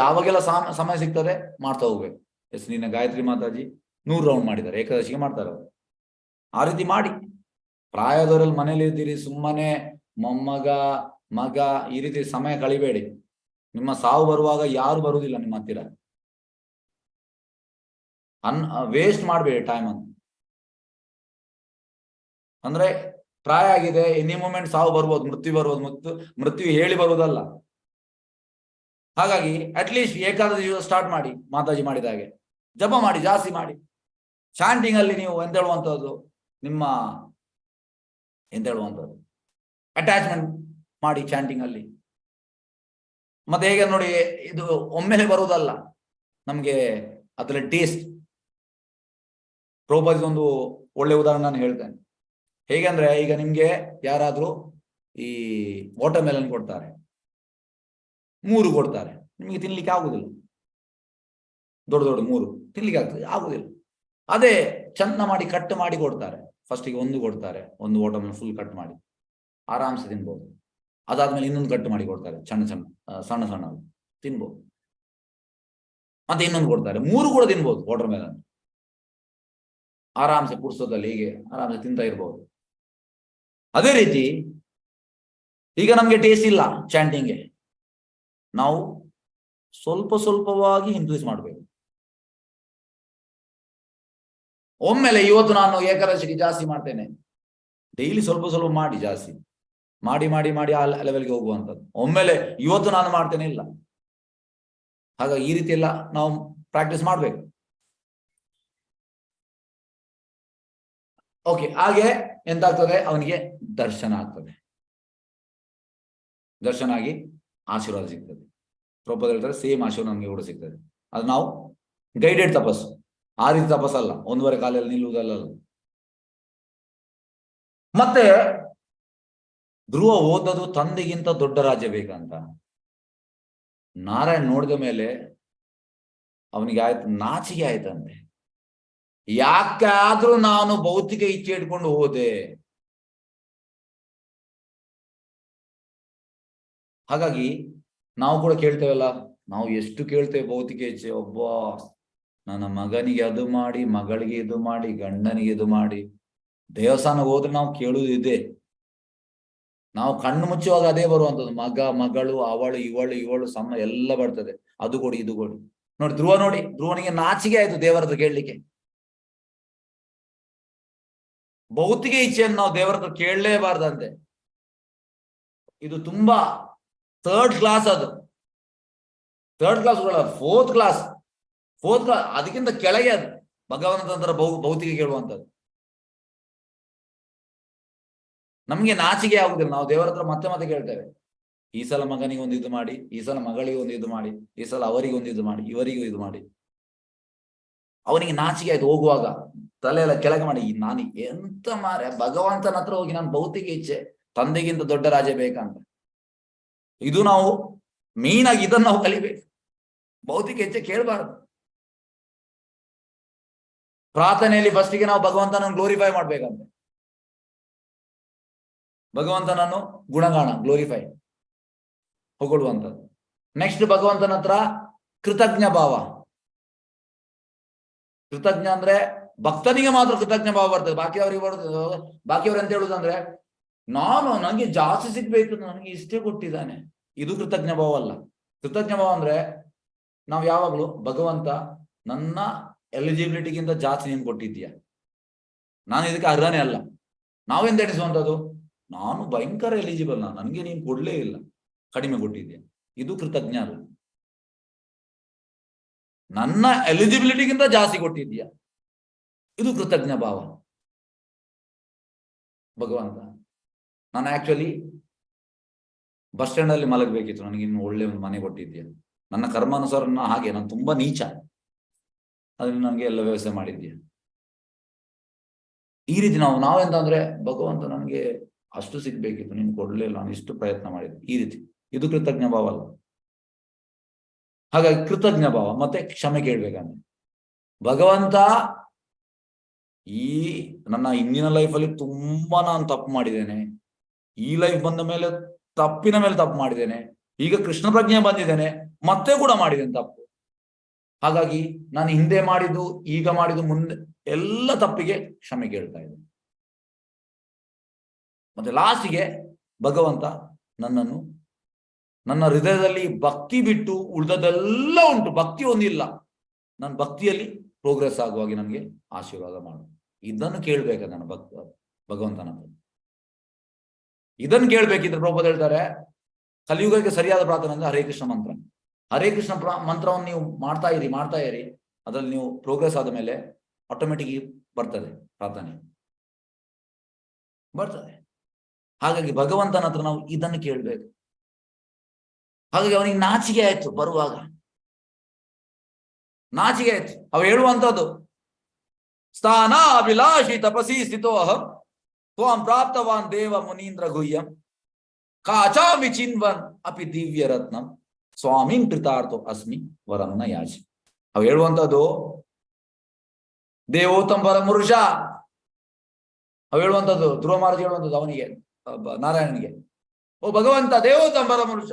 ಯಾವಾಗೆಲ್ಲ ಸಮಯ ಸಿಗ್ತದೆ ಮಾಡ್ತಾ ಹೋಗ್ಬೇಕು. ಎಸ್, ನಿನ್ನ ಗಾಯತ್ರಿ ಮಾತಾಜಿ 100 ರೌಂಡ್ ಮಾಡಿದ್ದಾರೆ, ಏಕಾದಶಿಗೆ ಮಾಡ್ತಾರೆ ಅವರು. ಆ ರೀತಿ ಮಾಡಿ. ಪ್ರಾಯದವರಲ್ಲಿ ಮನೇಲಿ ಇರ್ತೀರಿ, ಸುಮ್ಮನೆ ಮೊಮ್ಮಗ ಮಗ ಈ ರೀತಿ ಸಮಯ ಕಳಿಬೇಡಿ. ನಿಮ್ಮ ಸಾವು ಬರುವಾಗ ಯಾರು ಬರುವುದಿಲ್ಲ ನಿಮ್ಮ ಹತ್ತಿರ. ವೇಸ್ಟ್ ಮಾಡಬೇಡಿ ಟೈಮ್ ಅಂತ. ಅಂದ್ರೆ ಪ್ರಾಯ ಆಗಿದೆ, ಎನಿ ಮೂಮೆಂಟ್ ಸಾವು ಬರ್ಬೋದು, ಮೃತ್ಯು ಬರ್ಬೋದು. ಮೃತ್ಯು ಹೇಳಿ ಬರುವುದಲ್ಲ. ಹಾಗಾಗಿ ಅಟ್ಲೀಸ್ಟ್ ಏಕಾದಶಿ ಸ್ಟಾರ್ಟ್ ಮಾಡಿ, ಮಾತಾಜಿ ಮಾಡಿದ ಹಾಗೆ ಜಪ ಮಾಡಿ, ಜಾಸ್ತಿ ಮಾಡಿ. ಚಾಂಟಿಂಗ್ ಅಲ್ಲಿ ನೀವು ಎಂತ ಹೇಳುವಂಥದ್ದು, ನಿಮ್ಮ ಎಂತ ಹೇಳುವಂಥದ್ದು ಅಟ್ಯಾಚ್ಮೆಂಟ್ ಮಾಡಿ ಚಾಂಟಿಂಗ್ ಅಲ್ಲಿ. ಮತ್ತೆ ಹೇಗೆ ನೋಡಿ, ಇದು ಒಮ್ಮೆಲೆ ಬರುವುದಲ್ಲ, ನಮ್ಗೆ ಅದರ ಟೇಸ್ಟ್. ಪ್ರಭುಪಾದದೊಂದು ಒಳ್ಳೆ ಉದಾಹರಣೆ ನಾನು ಹೇಳ್ತೇನೆ. ಹೇಗಂದ್ರೆ, ಈಗ ನಿಮ್ಗೆ ಯಾರಾದ್ರೂ ಈ ವಾಟರ್ ಮೆಲನ್ ಕೊಡ್ತಾರೆ, 3 ಕೊಡ್ತಾರೆ, ನಿಮಗೆ ತಿನ್ಲಿಕ್ಕೆ ಆಗುದಿಲ್ಲ. ದೊಡ್ಡ 3 ತಿನ್ಲಿಕ್ಕೆ ಆಗ್ತದೆ, ಆಗುದಿಲ್ಲ. ಅದೇ ಚಂದ ಮಾಡಿ ಕಟ್ ಮಾಡಿ ಕೊಡ್ತಾರೆ. ಫಸ್ಟಿಗೆ 1 ಕೊಡ್ತಾರೆ, 1 ವಾಟರ್ ಮೆಲನ್ ಫುಲ್ ಕಟ್ ಮಾಡಿ ಆರಾಮ್ಸೆ ತಿನ್ಬೋದು. ಅದಾದ್ಮೇಲೆ ಇನ್ನೊಂದು ಕಟ್ ಮಾಡಿ ಕೊಡ್ತಾರೆ, ಸಣ್ಣ ತಿನ್ಬೋದು. ಮತ್ತೆ ಇನ್ನೊಂದು ಕೊಡ್ತಾರೆ, 3 ಕೂಡ ತಿನ್ಬೋದು ವಾಟರ್ ಮೆಲನ್. ಆರಾಮ್ಸೆ ಪುರ್ಸೋದಲ್ಲಿ ಹೀಗೆ ಆರಾಮ್ಸೆ ತಿಂತಾ ಇರ್ಬೋದು. ಅದೇ ರೀತಿ ಈಗ ನಮ್ಗೆ ಟೇಸ್ಟ್ ಇಲ್ಲ ಚಾಂಟಿಂಗ್ಗೆ, ನಾವು ಸ್ವಲ್ಪವಾಗಿ ಇಂಕ್ರೀಸ್ ಮಾಡಬೇಕು. ಒಮ್ಮೆಲೆ ಇವತ್ತು ನಾನು ಏಕಾದಶಿಗೆ ಜಾಸ್ತಿ ಮಾಡ್ತೇನೆ, ಡೈಲಿ ಸ್ವಲ್ಪ ಮಾಡಿ, ಜಾಸ್ತಿ ಮಾಡಿ ಆ ಲೆವೆಲ್ಗೆ ಹೋಗುವಂಥದ್ದು. ಒಮ್ಮೆಲೆ ಇವತ್ತು ನಾನು ಮಾಡ್ತೇನೆ ಇಲ್ಲ. ಹಾಗಾಗಿ ಈ ರೀತಿ ಎಲ್ಲ ನಾವು ಪ್ರಾಕ್ಟೀಸ್ ಮಾಡ್ಬೇಕು. ಓಕೆ, ಹಾಗೆ ಎಂತಾಗ್ತದೆ, ಅವನಿಗೆ ದರ್ಶನ ಆಗ್ತದೆ. ದರ್ಶನ ಆಗಿ ಆಶೀರ್ವಾದ ಸಿಗ್ತದೆ. ಪ್ರಭುಪಾದ ಹೇಳ್ತಾರೆ, ಸೇಮ್ ಆಶೀರ್ವಾದ ನಮಗೆ ಕೂಡ ಸಿಗ್ತದೆ. ಅದು ನಾವು ಗೈಡೆಡ್ ತಪಸ್ಸು, ಆ ರೀತಿ ತಪಸ್ಸಲ್ಲ, 1.5 ಕಾಲಲ್ಲಿ ನಿಲ್ಲುವುದಲ್ಲ. ಮತ್ತೆ ಧ್ರುವ ಓದದು ತಂದೆಗಿಂತ ದೊಡ್ಡ ರಾಜ್ಯ ಬೇಕಂತ. ನಾರಾಯಣ್ ನೋಡಿದ ಮೇಲೆ ಅವನಿಗೆ ನಾಚಿಕೆ ಆಯ್ತಂತೆ. ಯಾಕಾದ್ರೂ ನಾನು ಭೌತಿಕ ಇಚ್ಛೆ ಇಟ್ಕೊಂಡು ಹೋದೆ. ಹಾಗಾಗಿ ನಾವು ಕೂಡ ಕೇಳ್ತೇವಲ್ಲ, ನಾವು ಎಷ್ಟು ಕೇಳ್ತೇವೆ ಭೌತಿಕ ಇಚ್ಛೆ. ಒಬ್ಬ ನನ್ನ ಮಗನಿಗೆ ಅದು ಮಾಡಿ, ಮಗಳಿಗೆ ಇದು ಮಾಡಿ, ಗಂಡನಿಗೆ ಇದು ಮಾಡಿ. ದೇವಸ್ಥಾನ ಹೋದ್ರೆ ನಾವು ಕೇಳುವುದು ಇದೆ. ನಾವು ಕಣ್ಣು ಮುಚ್ಚುವಾಗ ಅದೇ ಬರುವಂಥದ್ದು, ಮಗ ಮಗಳು, ಅವಳು ಇವಳು ಎಲ್ಲ ಬರ್ತದೆ. ಅದು ಕೊಡಿ ಇದು ಕೊಡಿ. ನೋಡಿ ಧ್ರುವನಿಗೆ ನಾಚಿಕೆ ಆಯ್ತು ದೇವರದ್ದು ಕೇಳಲಿಕ್ಕೆ. ಭೌತಿಕ ಇಚ್ಛೆಯನ್ನು ನಾವು ದೇವರದ್ದು ಕೇಳಲೇಬಾರ್ದಂತೆ. ಇದು ತುಂಬಾ 3rd ಕ್ಲಾಸ್. ಅದು 3rd ಕ್ಲಾಸ್, 4th ಕ್ಲಾಸ್, ಅದಕ್ಕಿಂತ ಕೆಳಗೆ ಅದು. ಭಗವಂತನ ಹತ್ರ ಭೌತಿಕ ಕೇಳುವಂಥದ್ದು. ನಮ್ಗೆ ನಾಚಿಕೆ ಆಗುದಿಲ್ಲ, ನಾವು ದೇವರ ಹತ್ರ ಮತ್ತೆ ಮತ್ತೆ ಕೇಳ್ತೇವೆ. ಈ ಸಲ ಮಗನಿಗೆ ಒಂದು ಇದು ಮಾಡಿ, ಈ ಸಲ ಮಗಳಿಗೆ ಒಂದು ಇದು ಮಾಡಿ, ಈ ಸಲ ಅವರಿಗೆ ಒಂದು ಇದು ಮಾಡಿ, ಇವರಿಗೂ ಇದು ಮಾಡಿ. ಅವನಿಗೆ ನಾಚಿಕೆ ಆಯ್ತು ಹೋಗುವಾಗ, ತಲೆ ಎಲ್ಲ ಕೆಳಗೆ ಮಾಡಿ, ನಾನು ಎಂತ ಮಾರೆ ಭಗವಂತನ ಹತ್ರ ಹೋಗಿ ನಾನು ಭೌತಿಕ ಇಚ್ಛೆ, ತಂದೆಗಿಂತ ದೊಡ್ಡ ರಾಜ ಬೇಕಂತ. ಇದು ನಾವು ಮೀನಾಗಿ ಇದನ್ನು ನಾವು ಕಲಿಬೇಕು. ಭೌತಿಕ ಇಚ್ಛೆ ಕೇಳಬಾರದು. ಪ್ರಾರ್ಥನೆಯಲ್ಲಿ ಫಸ್ಟಿಗೆ ನಾವು ಭಗವಂತನನ್ನು ಗ್ಲೋರಿಫೈ ಮಾಡ್ಬೇಕಂತೆ. ಭಗವಂತನನ್ನು ಗುಣಗಾಣ, ಗ್ಲೋರಿಫೈ, ಹೊಗಳುವಂಥದ್ದು. ನೆಕ್ಸ್ಟ್ ಭಗವಂತನ ಹತ್ರ ಕೃತಜ್ಞ ಭಾವ. ಕೃತಜ್ಞ ಅಂದ್ರೆ ಭಕ್ತನಿಗೆ ಮಾತ್ರ ಕೃತಜ್ಞ ಭಾವ ಬರ್ತದೆ, ಬಾಕಿಯವರಿಗೆ ಬರ್ತದೆ. ಬಾಕಿಯವ್ರು ಎಂತ ಹೇಳುದಂದ್ರೆ, ನನಗೆ ಜಾಸ್ತಿ ಸಿಗ್ಬೇಕು, ನನಗೆ ಇಷ್ಟೇ ಕೊಟ್ಟಿದ್ದಾನೆ. ಇದು ಕೃತಜ್ಞ ಭಾವ ಅಲ್ಲ. ಕೃತಜ್ಞ ಭಾವ ಅಂದ್ರೆ ನಾವು ಯಾವಾಗ್ಲೂ ಭಗವಂತ ನನ್ನ ಎಲಿಜಿಬಿಲಿಟಿಗಿಂತ ಜಾಸ್ತಿ ನೀನು ಕೊಟ್ಟಿದ್ದೀಯ, ನಾನು ಇದಕ್ಕೆ ಅರ್ಹನೇ ಅಲ್ಲ. ನಾವೆಂತ ಎಣಿಸುವಂಥದ್ದು, ನಾನು ಭಯಂಕರ ಎಲಿಜಿಬಲ್, ನನಗೆ ನೀನು ಕೊಡ್ಲೇ ಇಲ್ಲ, ಕಡಿಮೆ ಕೊಟ್ಟಿದ್ದೀಯ. ಇದು ಕೃತಜ್ಞ ಅಲ್ಲ. ನನ್ನ ಎಲಿಜಿಬಿಲಿಟಿಗಿಂತ ಜಾಸ್ತಿ ಕೊಟ್ಟಿದ್ದೀಯ, ಇದು ಕೃತಜ್ಞ ಭಾವ. ಭಗವಂತ, ನಾನು ಆಕ್ಚುಲಿ ಬಸ್ ಸ್ಟ್ಯಾಂಡ್ ಅಲ್ಲಿ ಮಲಗಬೇಕಿತ್ತು, ನನಗೆ ಇನ್ನು ಒಳ್ಳೆ ಒಂದು ಮನೆ ಕೊಟ್ಟಿದ್ದೀಯ. ನನ್ನ ಕರ್ಮಾನುಸಾರ ಹಾಗೆ ನಾನು ತುಂಬಾ ನೀಚ, ಅದನ್ನು ನನಗೆ ಎಲ್ಲ ವ್ಯವಸ್ಥೆ ಮಾಡಿದ್ದೀಯ. ಈ ರೀತಿ ನಾವೆಂತ ಅಂದ್ರೆ, ಭಗವಂತ ನನಗೆ ಅಷ್ಟು ಸಿಗ್ಬೇಕಿತ್ತು, ನೀನು ಕೊಡ್ಲೇ ಇಲ್ಲ, ನಾನು ಇಷ್ಟು ಪ್ರಯತ್ನ ಮಾಡಿದ್ದೆ. ಈ ರೀತಿ ಇದು ಕೃತಜ್ಞ ಭಾವ ಅಲ್ಲ. ಹಾಗಾಗಿ ಕೃತಜ್ಞ ಭಾವ ಮತ್ತೆ ಕ್ಷಮೆ ಕೇಳ್ಬೇಕಂದ್ರೆ, ಭಗವಂತ ಈ ನನ್ನ ಹಿಂದಿನ ಲೈಫಲ್ಲಿ ತುಂಬಾ ನಾನು ತಪ್ಪು ಮಾಡಿದ್ದೇನೆ, ಈ ಲೈಫ್ ಬಂದ ಮೇಲೆ ತಪ್ಪಿನ ಮೇಲೆ ತಪ್ಪು ಮಾಡಿದ್ದೇನೆ, ಈಗ ಕೃಷ್ಣ ಪ್ರಜ್ಞೆ ಬಂದಿದ್ದೇನೆ, ಮತ್ತೆ ಕೂಡ ಮಾಡಿದ್ದೇನೆ ತಪ್ಪು. ಹಾಗಾಗಿ ನಾನು ಹಿಂದೆ ಮಾಡಿದ್ದು, ಈಗ ಮಾಡಿದ್ದು, ಮುಂದೆ ಎಲ್ಲ ತಪ್ಪಿಗೆ ಕ್ಷಮೆ ಕೇಳ್ತಾ ಇದ್ದೇನೆ. ಮತ್ತೆ ಲಾಸ್ಟಿಗೆ ಭಗವಂತ ನನ್ನನ್ನು, ನನ್ನ ಹೃದಯದಲ್ಲಿ ಭಕ್ತಿ ಬಿಟ್ಟು ಉಳಿದದೆಲ್ಲ ಉಂಟು, ಭಕ್ತಿ ಒಂದಿಲ್ಲ, ನನ್ನ ಭಕ್ತಿಯಲ್ಲಿ ಪ್ರೋಗ್ರೆಸ್ ಆಗುವಾಗಿ ನನಗೆ ಆಶೀರ್ವಾದ ಮಾಡು. ಇದನ್ನು ಕೇಳ್ಬೇಕ ನಾನು ಭಗವಂತನ. ಇದನ್ನು ಕೇಳ್ಬೇಕಿದ್ರೆ ಪ್ರಭುಪಾದ ಹೇಳ್ತಾರೆ, ಕಲಿಯುಗಕ್ಕೆ ಸರಿಯಾದ ಪ್ರಾರ್ಥನೆ ಅಂದ್ರೆ ಹರೇ ಕೃಷ್ಣ ಮಂತ್ರ. ಹರೇ ಕೃಷ್ಣ ಮಂತ್ರವನ್ನು ನೀವು ಮಾಡ್ತಾ ಇರಿ, ಅದರಲ್ಲಿ ನೀವು ಪ್ರೋಗ್ರೆಸ್ ಆದ ಮೇಲೆ ಆಟೋಮೆಟಿಕ್ ಬರ್ತದೆ, ಪ್ರಾರ್ಥನೆ ಬರ್ತದೆ. ಹಾಗಾಗಿ ಭಗವಂತನ ಹತ್ರ ನಾವು ಇದನ್ನು ಕೇಳ್ಬೇಕು. ಹಾಗಾಗಿ ಅವನಿಗೆ ನಾಚಿಕೆ ಆಯ್ತು, ಬರುವಾಗ ನಾಚಿಕೆ ಆಯ್ತು. ಅವ ಹೇಳುವಂತದ್ದು, ಸ್ಥಾನ ಅಭಿಲಾಷಿ ತಪಸಿ ಸ್ಥಿತೋ ಅಹಂ ತ್ವಾಂ ಪ್ರಾಪ್ತವಾನ್ ದೇವ ಮುನೀಂದ್ರ ಗುಹ್ಯಂ ಕಾಚಾಮಿ ಚಿನ್ವನ್ ಅಪಿ ದಿವ್ಯ ರತ್ನಂ ಸ್ವಾಮಿನ್ ಕೃತಾರ್ಥೋ ಅಸ್ಮಿ ವರನ್ನ ಯಾಚಿ. ಅವ ಹೇಳುವಂತದ್ದು ದೇವೋತ್ತಮ ಪರಮಪುರುಷ. ಅವ ಹೇಳುವಂತದ್ದು ಧ್ರುವ ಮಹಾರಾಜ್ ಹೇಳುವಂಥದ್ದು ಅವನಿಗೆ, ನಾರಾಯಣನಿಗೆ, ಓ ಭಗವಂತ ದೇವೋತ್ತಮ ಪರಮಪುರುಷ,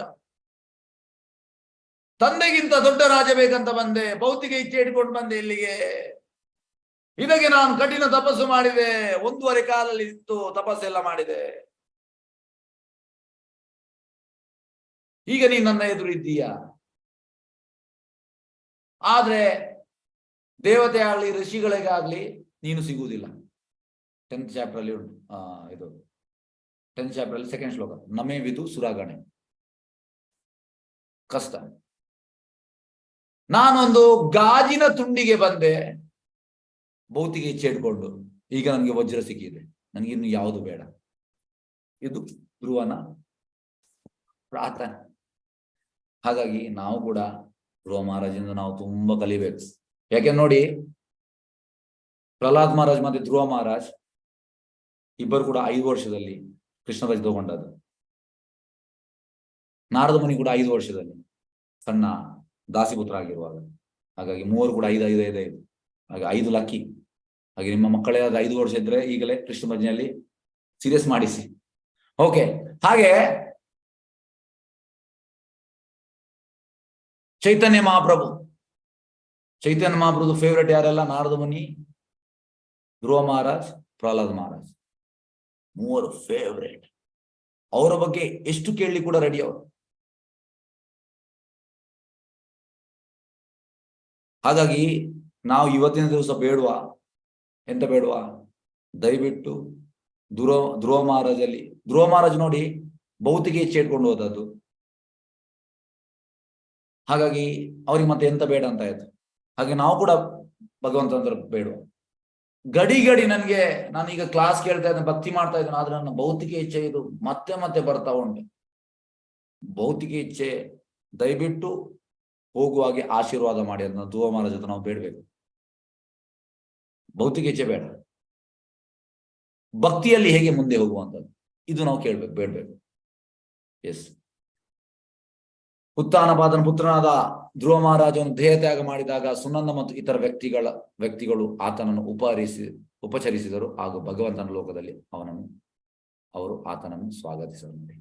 ತಂದೆಗಿಂತ ದೊಡ್ಡ ರಾಜ ಬೇಕಂತ ಬಂದೆ, ಭೌತಿಕ ಇಚ್ಛೆ ಇಟ್ಕೊಂಡು ಬಂದೆ ಇಲ್ಲಿಗೆ. ಇದಕ್ಕೆ ನಾನು ಕಠಿಣ ತಪಸ್ಸು ಮಾಡಿದೆ, 1.5 ಕಾಲಲ್ಲಿ ಇತ್ತು ತಪಸ್ಸೆಲ್ಲ ಮಾಡಿದೆ. ಈಗ ನೀನು ನನ್ನ ಎದುರು ಇದ್ದೀಯ. ಆದ್ರೆ ದೇವತೆ ಆಗ್ಲಿ ಋಷಿಗಳಿಗಾಗ್ಲಿ ನೀನು ಸಿಗುವುದಿಲ್ಲ. 10th ಚಾಪ್ಟರ್ ಅಲ್ಲಿ ಉಂಟು, ಇದು 10th ಚಾಪ್ಟರ್ ಅಲ್ಲಿ 2nd ಶ್ಲೋಕ, ನಮೇ ವಿದು ಸುರಾಗಣೆ. ಕಷ್ಟ. ನಾನೊಂದು ಗಾಜಿನ ತುಂಡಿಗೆ ಬಂದೆ, ಭೌತಿಕ ಇಚ್ಛೆ ಇಟ್ಕೊಂಡು, ಈಗ ನನಗೆ ವಜ್ರ ಸಿಕ್ಕಿದೆ, ನನಗಿನ್ನು ಯಾವುದು ಬೇಡ. ಇದು ಧ್ರುವನ ಪ್ರಾರ್ಥನೆ. ಹಾಗಾಗಿ ನಾವು ಕೂಡ ಧ್ರುವ ಮಹಾರಾಜಿಂದ ನಾವು ತುಂಬಾ ಕಲಿಬೇಕು. ಯಾಕೆ ನೋಡಿ, ಪ್ರಹ್ಲಾದ್ ಮಹಾರಾಜ್ ಮತ್ತೆ ಧ್ರುವ ಮಹಾರಾಜ್ ಇಬ್ಬರು ಕೂಡ 5 ವರ್ಷದಲ್ಲಿ ಕೃಷ್ಣ ಭಜ ತಗೊಂಡದ್ದು. ನಾರದ ಮುನಿ ಕೂಡ 5 ವರ್ಷದಲ್ಲಿ ಸಣ್ಣ ದಾಸಿಪುತ್ರ ಆಗಿರುವಾಗ. ಹಾಗಾಗಿ 3 ಕೂಡ 5 ಹಾಗೆ 5 ಲಕ್ಕಿ. ಹಾಗೆ ನಿಮ್ಮ ಮಕ್ಕಳೇ 5 ವರ್ಷ ಇದ್ರೆ ಈಗಲೇ ಕೃಷ್ಣ ಭಜನೆಯಲ್ಲಿ ಸೀರಿಯಸ್ ಮಾಡಿಸಿ. ಓಕೆ, ಹಾಗೆ ಚೈತನ್ಯ ಮಹಾಪ್ರಭು ಫೇವ್ರೆಟ್ ಯಾರೆಲ್ಲ? ನಾರದ ಮುನಿ, ಧ್ರುವ ಮಹಾರಾಜ್, ಪ್ರಹ್ಲಾದ್ ಮಹಾರಾಜ್, 3 ಫೇವ್ರೆಟ್. ಅವರ ಬಗ್ಗೆ ಎಷ್ಟು ಕೇಳಲಿ ಕೂಡ ರೆಡಿ ಅವರು. ಹಾಗಾಗಿ ನಾವು ಇವತ್ತಿನ ದಿವಸ ಬೇಡವಾ, ಎಂತ ಬೇಡವಾ, ದಯವಿಟ್ಟು ಧ್ರುವ ಮಹಾರಾಜ್ ನೋಡಿ ಭೌತಿಕ ಇಚ್ಛೆ ಇಟ್ಕೊಂಡು ಹೋದದ್ದು. ಹಾಗಾಗಿ ಅವ್ರಿಗೆ ಮತ್ತೆ ಎಂತ ಬೇಡ ಅಂತ ಆಯ್ತು. ಹಾಗೆ ನಾವು ಕೂಡ ಭಗವಂತನ ಬೇಡ. ಗಡಿ ಗಡಿ ನನ್ಗೆ, ನಾನೀಗ ಕ್ಲಾಸ್ ಕೇಳ್ತಾ ಇದ್ದೇನೆ, ಭಕ್ತಿ ಮಾಡ್ತಾ ಇದ್ದೇನೆ, ಆದ್ರೆ ನನ್ನ ಭೌತಿಕ ಇಚ್ಛೆ ಇದು ಮತ್ತೆ ಮತ್ತೆ ಬರ್ತಾ ಉಂಟು. ಭೌತಿಕ ಇಚ್ಛೆ ದಯವಿಟ್ಟು ಹೋಗುವಾಗೆ ಆಶೀರ್ವಾದ ಮಾಡಿ, ಅದನ್ನ ಧ್ರುವ ಮಹಾರಾಜ್ ಜೊತೆ ನಾವು ಬೇಡಬೇಕು. ಭೌತಿಕ ಇಚ್ಛೆ ಬೇಡ, ಭಕ್ತಿಯಲ್ಲಿ ಹೇಗೆ ಮುಂದೆ ಹೋಗುವಂಥದ್ದು ಇದು ನಾವು ಕೇಳ್ಬೇಕು, ಬೇಡಬೇಕು. ಎಸ್, ಉತ್ಥಾನಪಾದನ ಪುತ್ರನಾದ ಧ್ರುವ ಮಹಾರಾಜನು ದೇಹ ತ್ಯಾಗ ಮಾಡಿದಾಗ ಸುನಂದ ಮತ್ತು ಇತರ ವ್ಯಕ್ತಿಗಳು ಆತನನ್ನು ಉಪಚರಿಸಿದರು ಹಾಗೂ ಭಗವಂತನ ಲೋಕದಲ್ಲಿ ಅವರು ಆತನನ್ನು ಸ್ವಾಗತಿಸಿದರು.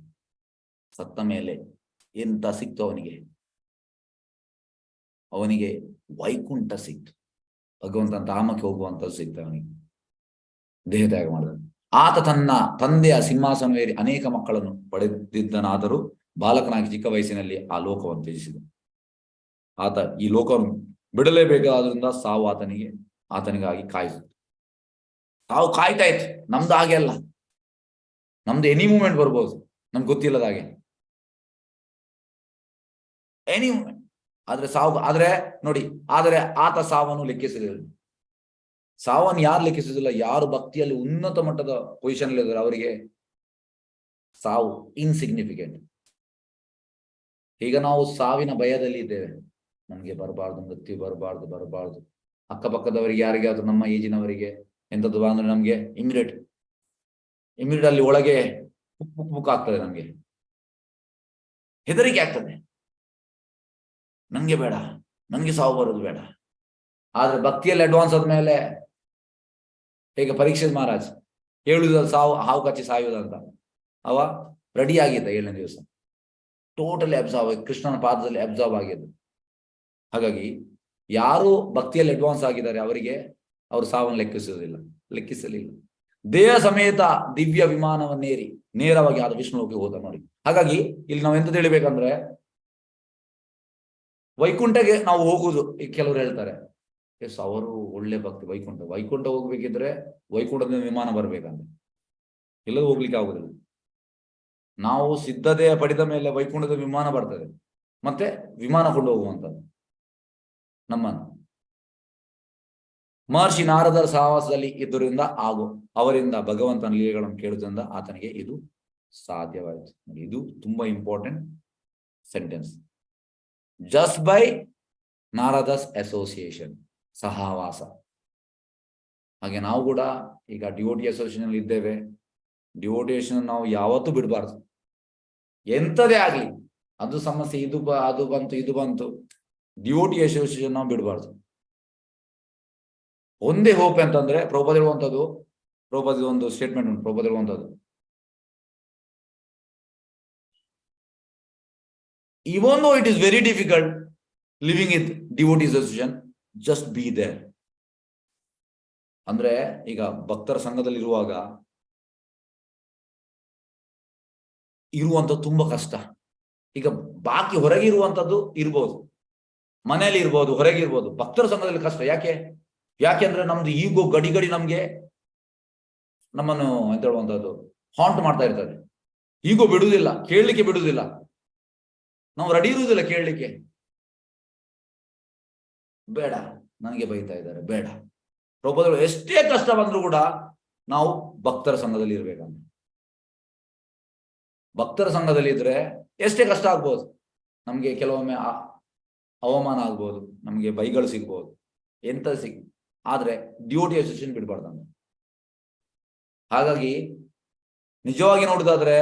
ಸತ್ತ ಮೇಲೆ ಎಂತ ಸಿಕ್ತು ಅವನಿಗೆ ವೈಕುಂಠ ಸಿಕ್ತು, ಭಗವಂತನ ಧಾಮಕ್ಕೆ ಹೋಗುವಂಥದ್ದು ಸಿಕ್ತು ಅವನಿಗೆ ದೇಹ ತ್ಯಾಗ ಮಾಡಿದ. ಆತ ತನ್ನ ತಂದೆಯ ಸಿಂಹಾಸನವೇರಿ ಅನೇಕ ಮಕ್ಕಳನ್ನು ಪಡೆದಿದ್ದನಾದರೂ ಬಾಲಕನಾಗಿ ಚಿಕ್ಕ ವಯಸ್ಸಿನಲ್ಲಿ ಆ ಲೋಕವನ್ನು ತ್ಯಜಿಸಿದ. ಆತ ಈ ಲೋಕವನ್ನು ಬಿಡಲೇಬೇಕಾದ್ರಿಂದ ಸಾವು ಆತನಿಗಾಗಿ ಕಾಯಿಸಿತು. ಸಾವು ಕಾಯ್ತಾ ಇತ್ತು. ನಮ್ದು ಹಾಗೆ ಅಲ್ಲ, ನಮ್ದು ಎನಿ ಮೂಮೆಂಟ್ ಬರ್ಬೋದು, ನಮ್ಗೆ ಗೊತ್ತಿಲ್ಲದ ಹಾಗೆ ಎನಿ ಮೂಮೆಂಟ್. ಆದ್ರೆ ನೋಡಿ, ಆದರೆ ಆತ ಸಾವನ್ನು ಲೆಕ್ಕಿಸಲಿಲ್ಲ. ಸಾವನ್ನು ಯಾರು ಲೆಕ್ಕಿಸುದಿಲ್ಲ? ಯಾರು ಭಕ್ತಿಯಲ್ಲಿ ಉನ್ನತ ಮಟ್ಟದ ಪೊಸಿಷನ್ ಇದ್ದಾರೆ ಅವರಿಗೆ ಸಾವು ಇನ್ಸಿಗ್ನಿಫಿಕೆಂಟ್. ಈಗ ನಾವು ಸಾವಿನ ಭಯದಲ್ಲಿ ಇದ್ದೇವೆ, ನಮ್ಗೆ ಬರಬಾರ್ದು, ಮೃತ್ಯು ಬರಬಾರ್ದು. ಅಕ್ಕಪಕ್ಕದವರಿಗೆ ಯಾರಿಗಾದ್ರೂ ನಮ್ಮ ಏಜಿನವರಿಗೆ ಎಂಥದ್ದು ಅಂದ್ರೆ ನಮ್ಗೆ ಇಮಿಡಿಯೇಟ್ ಅಲ್ಲಿ ಒಳಗೆ ಪುಕ್ ಆಗ್ತದೆ, ನಮ್ಗೆ ಹೆದರಿಕೆ ಆಗ್ತದೆ. ನನ್ಗೆ ಬೇಡ, ನನ್ಗೆ ಸಾವು ಬರೋದು ಬೇಡ. ಆದ್ರೆ ಭಕ್ತಿಯಲ್ಲಿ ಅಡ್ವಾನ್ಸ್ ಆದ್ಮೇಲೆ ಹೇಗೆ ಪರೀಕ್ಷಿತ್ ಮಹಾರಾಜ್ ಹೇಳುದ ಹಾವು ಕಚ್ಚಿ ಸಾಯುವುದಂತ, ಅವ ರೆಡಿ ಆಗಿದ್ದ 7ನೇ ದಿವಸ, ಟೋಟಲಿ ಅಬ್ಸಾರ್ವ್, ಕೃಷ್ಣನ ಪಾದದಲ್ಲಿ ಅಬ್ಸಾರ್ವ್ ಆಗಿದ್ದು. ಹಾಗಾಗಿ ಯಾರು ಭಕ್ತಿಯಲ್ಲಿ ಅಡ್ವಾನ್ಸ್ ಆಗಿದ್ದಾರೆ ಅವರಿಗೆ ಅವರು ಸಾವನ್ನು ಲೆಕ್ಕಿಸಲಿಲ್ಲ. ದೇಹ ಸಮೇತ ದಿವ್ಯ ವಿಮಾನವನ್ನೇರಿ ನೇರವಾಗಿ ಆದ ವಿಷ್ಣುವಿಗೆ ಹೋದ ನೋಡಿ. ಹಾಗಾಗಿ ಇಲ್ಲಿ ನಾವು ಎಂತ ತಿಳಿಬೇಕಂದ್ರೆ, ವೈಕುಂಠಗೆ ನಾವು ಹೋಗುದು, ಈಗ ಕೆಲವರು ಹೇಳ್ತಾರೆ ಎಸ್ ಅವರು ಒಳ್ಳೆ ಭಕ್ತಿ, ವೈಕುಂಠ ಹೋಗ್ಬೇಕಿದ್ರೆ ವೈಕುಂಠದಿಂದ ವಿಮಾನ ಬರ್ಬೇಕಂತ, ಎಲ್ಲರೂ ಹೋಗ್ಲಿಕ್ಕೆ ಆಗುದಿಲ್ಲ. ನಾವು ಸಿದ್ಧತೆ ಪಡೆದ ಮೇಲೆ ವೈಕುಂಠದ ವಿಮಾನ ಬರ್ತದೆ, ಮತ್ತೆ ವಿಮಾನ ಕೊಂಡು ಹೋಗುವಂಥದ್ದು ನಮ್ಮನ್ನು. ಮಹರ್ಷಿ ನಾರದರ ಸಹವಾಸದಲ್ಲಿ ಇದ್ದರಿಂದ ಹಾಗೂ ಅವರಿಂದ ಭಗವಂತನ ಲೀಲೆಗಳನ್ನು ಕೇಳುವುದರಿಂದ ಆತನಿಗೆ ಇದು ಸಾಧ್ಯವಾಯಿತು. ಇದು ತುಂಬಾ important sentence. Just by Narada's association, ಸಹವಾಸ. ಹಾಗೆ ನಾವು ಕೂಡ ಈಗ ಡಿವೋಟಿ ಅಸೋಸಿಯೇಷನ್ ಅಲ್ಲಿ ಇದ್ದೇವೆ. ಡಿವೋಟಿಯೇಷನ್ ನಾವು ಯಾವತ್ತೂ ಬಿಡಬಾರ್ದು, ಎಂಥದೇ ಆಗ್ಲಿ. ಅದು ಸಮಸ್ಯೆ, ಅದು ಬಂತು, ಡಿವೋಟಿ ಅಸೋಸಿಯೇಷನ್ ನಾವು ಬಿಡಬಾರ್ದು. ಒಂದೇ ಹೋಪ್ ಅಂತಂದ್ರೆ ಪ್ರಭುಪಾದ ಹೇಳುವಂಥದ್ದು, ಪ್ರಭುಪಾದ ಒಂದು ಸ್ಟೇಟ್ಮೆಂಟ್ ಉಂಟು, ಪ್ರಭುಪಾದ ಹೇಳುವಂಥದ್ದು, even though it is very difficult living with devotee association, just be there. ಅಂದ್ರೆ ಈಗ ಭಕ್ತರ ಸಂಘದಲ್ಲಿ ಇರುವಂಥದ್ದು ತುಂಬಾ ಕಷ್ಟ. ಈಗ ಬಾಕಿ ಹೊರಗೆ ಇರುವಂಥದ್ದು ಇರ್ಬೋದು, ಮನೆಯಲ್ಲಿ ಇರ್ಬೋದು, ಹೊರಗೆ ಇರ್ಬೋದು. ಭಕ್ತರ ಸಂಘದಲ್ಲಿ ಕಷ್ಟ. ಯಾಕೆಂದ್ರೆ ನಮ್ದು ಈಗೋ ಗಡಿ ನಮ್ಮನ್ನು ಎಂತ ಹೇಳುವಂಥದ್ದು ಹಾಂಟ್ ಮಾಡ್ತಾ ಇರ್ತದೆ. ಈಗೋ ಬಿಡುವುದಿಲ್ಲ, ಕೇಳಲಿಕ್ಕೆ ಬಿಡುವುದಿಲ್ಲ, ನಾವು ರೆಡಿ ಇರುವುದಿಲ್ಲ ಕೇಳಲಿಕ್ಕೆ. ಬೇಡ, ನನಗೆ ಬೈತಾ ಇದ್ದಾರೆ, ಬೇಡ. ಪ್ರಭುಪಾದರು ಎಷ್ಟೇ ಕಷ್ಟ ಬಂದ್ರೂ ಕೂಡ ನಾವು ಭಕ್ತರ ಸಂಘದಲ್ಲಿ ಇರ್ಬೇಕಂತ. ಭಕ್ತರ ಸಂಘದಲ್ಲಿ ಇದ್ರೆ ಎಷ್ಟೇ ಕಷ್ಟ ಆಗ್ಬೋದು, ನಮ್ಗೆ ಕೆಲವೊಮ್ಮೆ ಅವಮಾನ ಆಗ್ಬೋದು, ನಮ್ಗೆ ಬೈಗಳು ಸಿಗ್ಬೋದು, ಎಂತ ಆದ್ರೆ ಡ್ಯೂಟಿ ಅಸೋಸಿಯೇಷನ್ ಬಿಡಬಾರ್ದಂತ. ಹಾಗಾಗಿ ನಿಜವಾಗಿ ನೋಡುದಾದ್ರೆ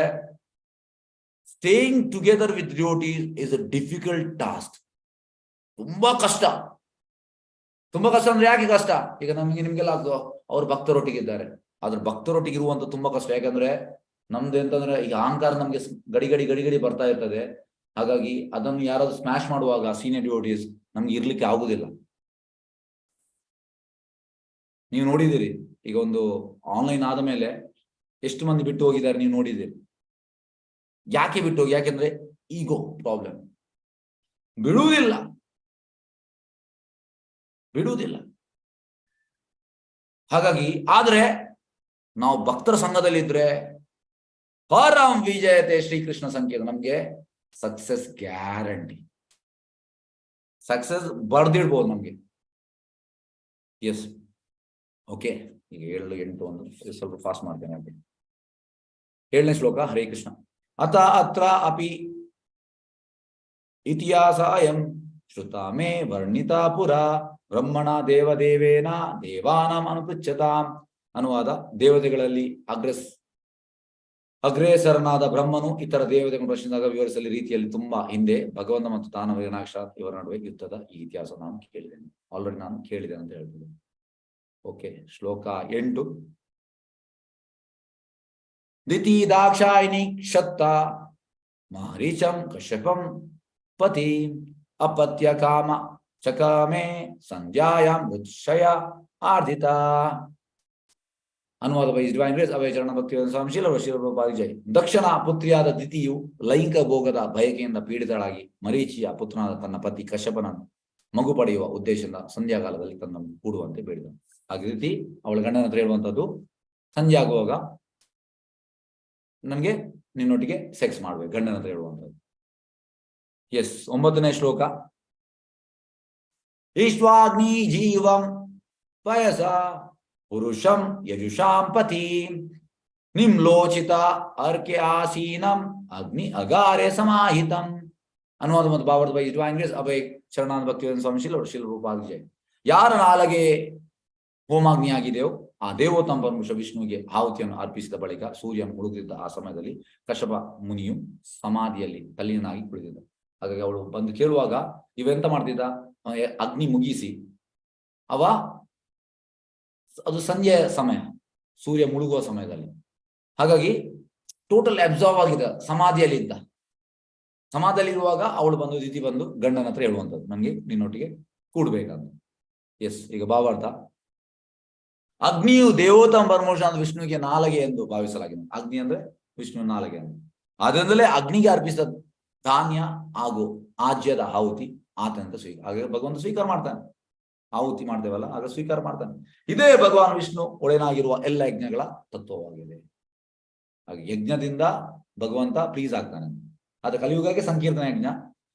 staying together with devotees is a difficult task. ತುಂಬಾ ಕಷ್ಟ ಅಂದ್ರೆ ಯಾಕೆ ಕಷ್ಟ? ಈಗ ನಿಮ್ಗೆಲ್ಲ ಆಗ್ತದೆ, ಅವ್ರು ಭಕ್ತರೊಟ್ಟಿಗೆ ಇದ್ದಾರೆ, ಆದ್ರೆ ಭಕ್ತರೊಟ್ಟಿಗೆ ಇರುವಂತ ತುಂಬಾ ಕಷ್ಟ. ಯಾಕಂದ್ರೆ ನಮ್ದು ಎಂತಂದ್ರೆ ಈಗ ಅಹಂಕಾರ ನಮ್ಗೆ ಗಡಿ ಬರ್ತಾ ಇರ್ತದೆ. ಹಾಗಾಗಿ ಅದನ್ನು ಯಾರಾದ್ರೂ ಸ್ಮ್ಯಾಶ್ ಮಾಡುವಾಗ ಸೀನಿಯರ್ ಡಿವೋಟೀಸ್ ನಮ್ಗೆ ಇರ್ಲಿಕ್ಕೆ ಆಗುದಿಲ್ಲ. ನೀವು ನೋಡಿದಿರಿ, ಈಗ ಒಂದು ಆನ್ಲೈನ್ ಆದ ಮೇಲೆ ಎಷ್ಟು ಮಂದಿ ಬಿಟ್ಟು ಹೋಗಿದ್ದಾರೆ ನೀವು ನೋಡಿದಿರಿ. ಯಾಕೆ ಬಿಟ್ಟು ಹೋಗಿ? ಯಾಕೆಂದ್ರೆ ಈಗೋ ಪ್ರಾಬ್ಲಮ್, ಬಿಡುವುದಿಲ್ಲ. ಹಾಗಾಗಿ ಆದ್ರೆ ನಾವು ಭಕ್ತರ ಸಂಘದಲ್ಲಿ ಇದ್ರೆ ಪರಂ ವಿಜಯತೆ ಶ್ರೀಕೃಷ್ಣ ಸಂಕೇತ, ನಮ್ಗೆ ಸಕ್ಸಸ್ ಗ್ಯಾರಂಟಿ. ಸಕ್ಸಸ್ ಬರ್ದಿಡ್ಬೋದು ನಮ್ಗೆ, ಎಸ್, ಓಕೆ. ಈಗ 7, 8 ಒಂದು ಸ್ವಲ್ಪ ಫಾಸ್ಟ್ ಮಾಡ್ತೇನೆ. ಓಕೆ, 7ನೇ ಶ್ಲೋಕ. ಹರೇ ಕೃಷ್ಣ. ಅತ ಅತ್ರ ಅಪಿ ಇತಿಹಾಸಾಯಂ ಶ್ರುತ ಮೇ ವರ್ಣಿತಾ ಪುರ ಬ್ರಹ್ಮಣ ದೇವದೇವೇನ ದೇವಾನಾಂ ಅನುಪೃಚ್ಯತಾಂ. ಅನುವಾದ: ದೇವತೆಗಳಲ್ಲಿ ಅಗ್ರೇಸರನಾದ ಬ್ರಹ್ಮನು ಇತರ ದೇವತೆಗಳನ್ನು ಪ್ರಶ್ನಿಸಿದಾಗ ವಿವರಿಸಲಿ ರೀತಿಯಲ್ಲಿ ತುಂಬಾ ಹಿಂದೆ ಭಗವಂತ ಮತ್ತು ದಾನವ ವಿನಾಶ ಇವರ ನಡುವೆ ಯುದ್ಧದ ಈ ಇತಿಹಾಸ ನಾನು ಕೇಳಿದ್ದೇನೆ, ಆಲ್ರೆಡಿ ನಾನು ಕೇಳಿದ್ದೇನೆ ಅಂತ ಹೇಳ್ತೀನಿ. ಓಕೆ, ಶ್ಲೋಕ 8. ದಿತಿ ದಾಕ್ಷಾಯಿಣಿ ಕ್ಷತ್ತ ಮಾರೀಚಂ ಕಶ್ಯಪಂ ಪತಿ ಅಪತ್ಯ ಕಾಮ ಚಕಾಮೆ ಸಂಧ್ಯಾಯಾಂ ಉತ್ಸಯ ಆರ್ಧಿತ. ಅನುವಾದ ಬೈ ಡಿವೈನ್ ಗ್ರೇಸ್ ಅಭಯ ಚರಣ ಭಕ್ತಿ ಜೈ. ದಕ್ಷನ ಪುತ್ರಿಯಾದ ದಿತಿಯು ಲೈಂಗಿಕ ಭೋಗದ ಬಯಕೆಯಿಂದ ಪೀಡಿತಳಾಗಿ ಮರೀಚಿಯ ಪುತ್ರನಾದ ತನ್ನ ಪತಿ ಕಶ್ಯಪನನ್ನು ಮಗು ಪಡೆಯುವ ಉದ್ದೇಶದಿಂದ ಸಂಧ್ಯಾಕಾಲದಲ್ಲಿ ತನ್ನನ್ನು ಕೂಡುವಂತೆ ಬೇಡಿದನು. ಹಾಗೆ ದಿತಿ ಅವಳ ಗಂಡನ ಹತ್ರ ಹೇಳುವಂಥದ್ದು, ಸಂಜೆ ಆಗುವಾಗ ನನಗೆ ನಿನ್ನೊಟ್ಟಿಗೆ ಸೆಕ್ಸ್ ಮಾಡ್ಬೇಕು, ಗಂಡನ ಹತ್ರ ಹೇಳುವಂಥದ್ದು. ಎಸ್, 9ನೇ ಶ್ಲೋಕ. ಈಶ್ವಾಗ್ನಿ ಜೀವಂ ಪಯಸ ಪುರುಷಂ ಯಜುಷಾಂ ಪತಿ ನಿಮ್ಲೋಚಿತ ಅರ್ಕೆ ಆಸೀನಂ ಅಗ್ನಿ ಅಗಾರೆ ಸಮಾಹಿತಂ. ಅನುವಾದ ಮತ್ತು ಭಾವಾರ್ಥ ಬೈ ಡಿವೈನ್ ಗ್ರೇಸ್ ಅಭಯ ಶರಣಾನಂದ ಭಕ್ತಿವೇದಾಂತ ಸ್ವಾಮಿ ಶಿಲ ಜೈ. ಯಾರ ನಾಲಗೆ ಹೋಮಾಗ್ನಿಯಾಗಿದೆಯೋ ಆ ದೇವೋತ್ತಮ ಪರಮೇಶ ವಿಷ್ಣುವಿಗೆ ಆಹುತಿಯನ್ನು ಅರ್ಪಿಸಿದ ಬಳಿಕ ಸೂರ್ಯ ಮುಳುಗುತ್ತಿದ್ದ ಆ ಸಮಯದಲ್ಲಿ ಕಶ್ಯಪ ಮುನಿಯು ಸಮಾಧಿಯಲ್ಲಿ ತಲ್ಲೀನಾಗಿ ಕುಳಿತಿದ್ದ. ಹಾಗಾಗಿ ಅವಳು ಬಂದು ಕೇಳುವಾಗ ಇವೆಂತ ಮಾಡ್ತಿದ್ದ, ಅಗ್ನಿ ಮುಗಿಸಿ ಅದು ಸಂಜೆಯ ಸಮಯ, ಸೂರ್ಯ ಮುಳುಗುವ ಸಮಯದಲ್ಲಿ. ಹಾಗಾಗಿ ಟೋಟಲ್ ಅಬ್ಸಾರ್ವ್ ಆಗಿದ್ದ, ಸಮಾಧಿಯಲ್ಲಿ ಇದ್ದ. ಸಮಾಧಿಯಲ್ಲಿ ಇರುವಾಗ ಅವಳು ಬಂದು ದಿತಿ ಬಂದು ಗಂಡನ ಹತ್ರ ಹೇಳುವಂಥದ್ದು, ನನಗೆ ನಿನ್ನೊಟ್ಟಿಗೆ ಕೂಡ್ಬೇಕಂತ. ಎಸ್, ಈಗ ಭಾವಾರ್ಥ. ಅಗ್ನಿಯು ದೇವೋತ್ತಮ ಪರಮೇಶ ವಿಷ್ಣುವಿಗೆ ನಾಲಗೆ ಎಂದು ಭಾವಿಸಲಾಗಿದೆ. ಅಗ್ನಿ ಅಂದ್ರೆ ವಿಷ್ಣುವಿನ ನಾಲಗೆ ಅಂತ. ಅದರಿಂದಲೇ ಅಗ್ನಿಗೆ ಅರ್ಪಿಸಿದ ಧಾನ್ಯ ಹಾಗೂ ಆಜ್ಯದ ಆಹುತಿ ಆತನಿಂದ ಹಾಗೆ ಭಗವಂತ ಸ್ವೀಕಾರ ಮಾಡ್ತಾನೆ. ಆಹುತಿ ಮಾಡ್ತೇವಲ್ಲ, ಆಗ ಸ್ವೀಕಾರ ಮಾಡ್ತಾನೆ. ಇದೇ ಭಗವಾನ್ ವಿಷ್ಣು ಒಡೆಯನಾಗಿರುವ ಎಲ್ಲ ಯಜ್ಞಗಳ ತತ್ವವಾಗಿದೆ. ಹಾಗೆ ಯಜ್ಞದಿಂದ ಭಗವಂತ ಪ್ಲೀಸ್ ಆಗ್ತಾನೆ. ಅದು ಕಲಿಯುಗಕ್ಕೆ ಸಂಕೀರ್ತನ ಯಜ್ಞ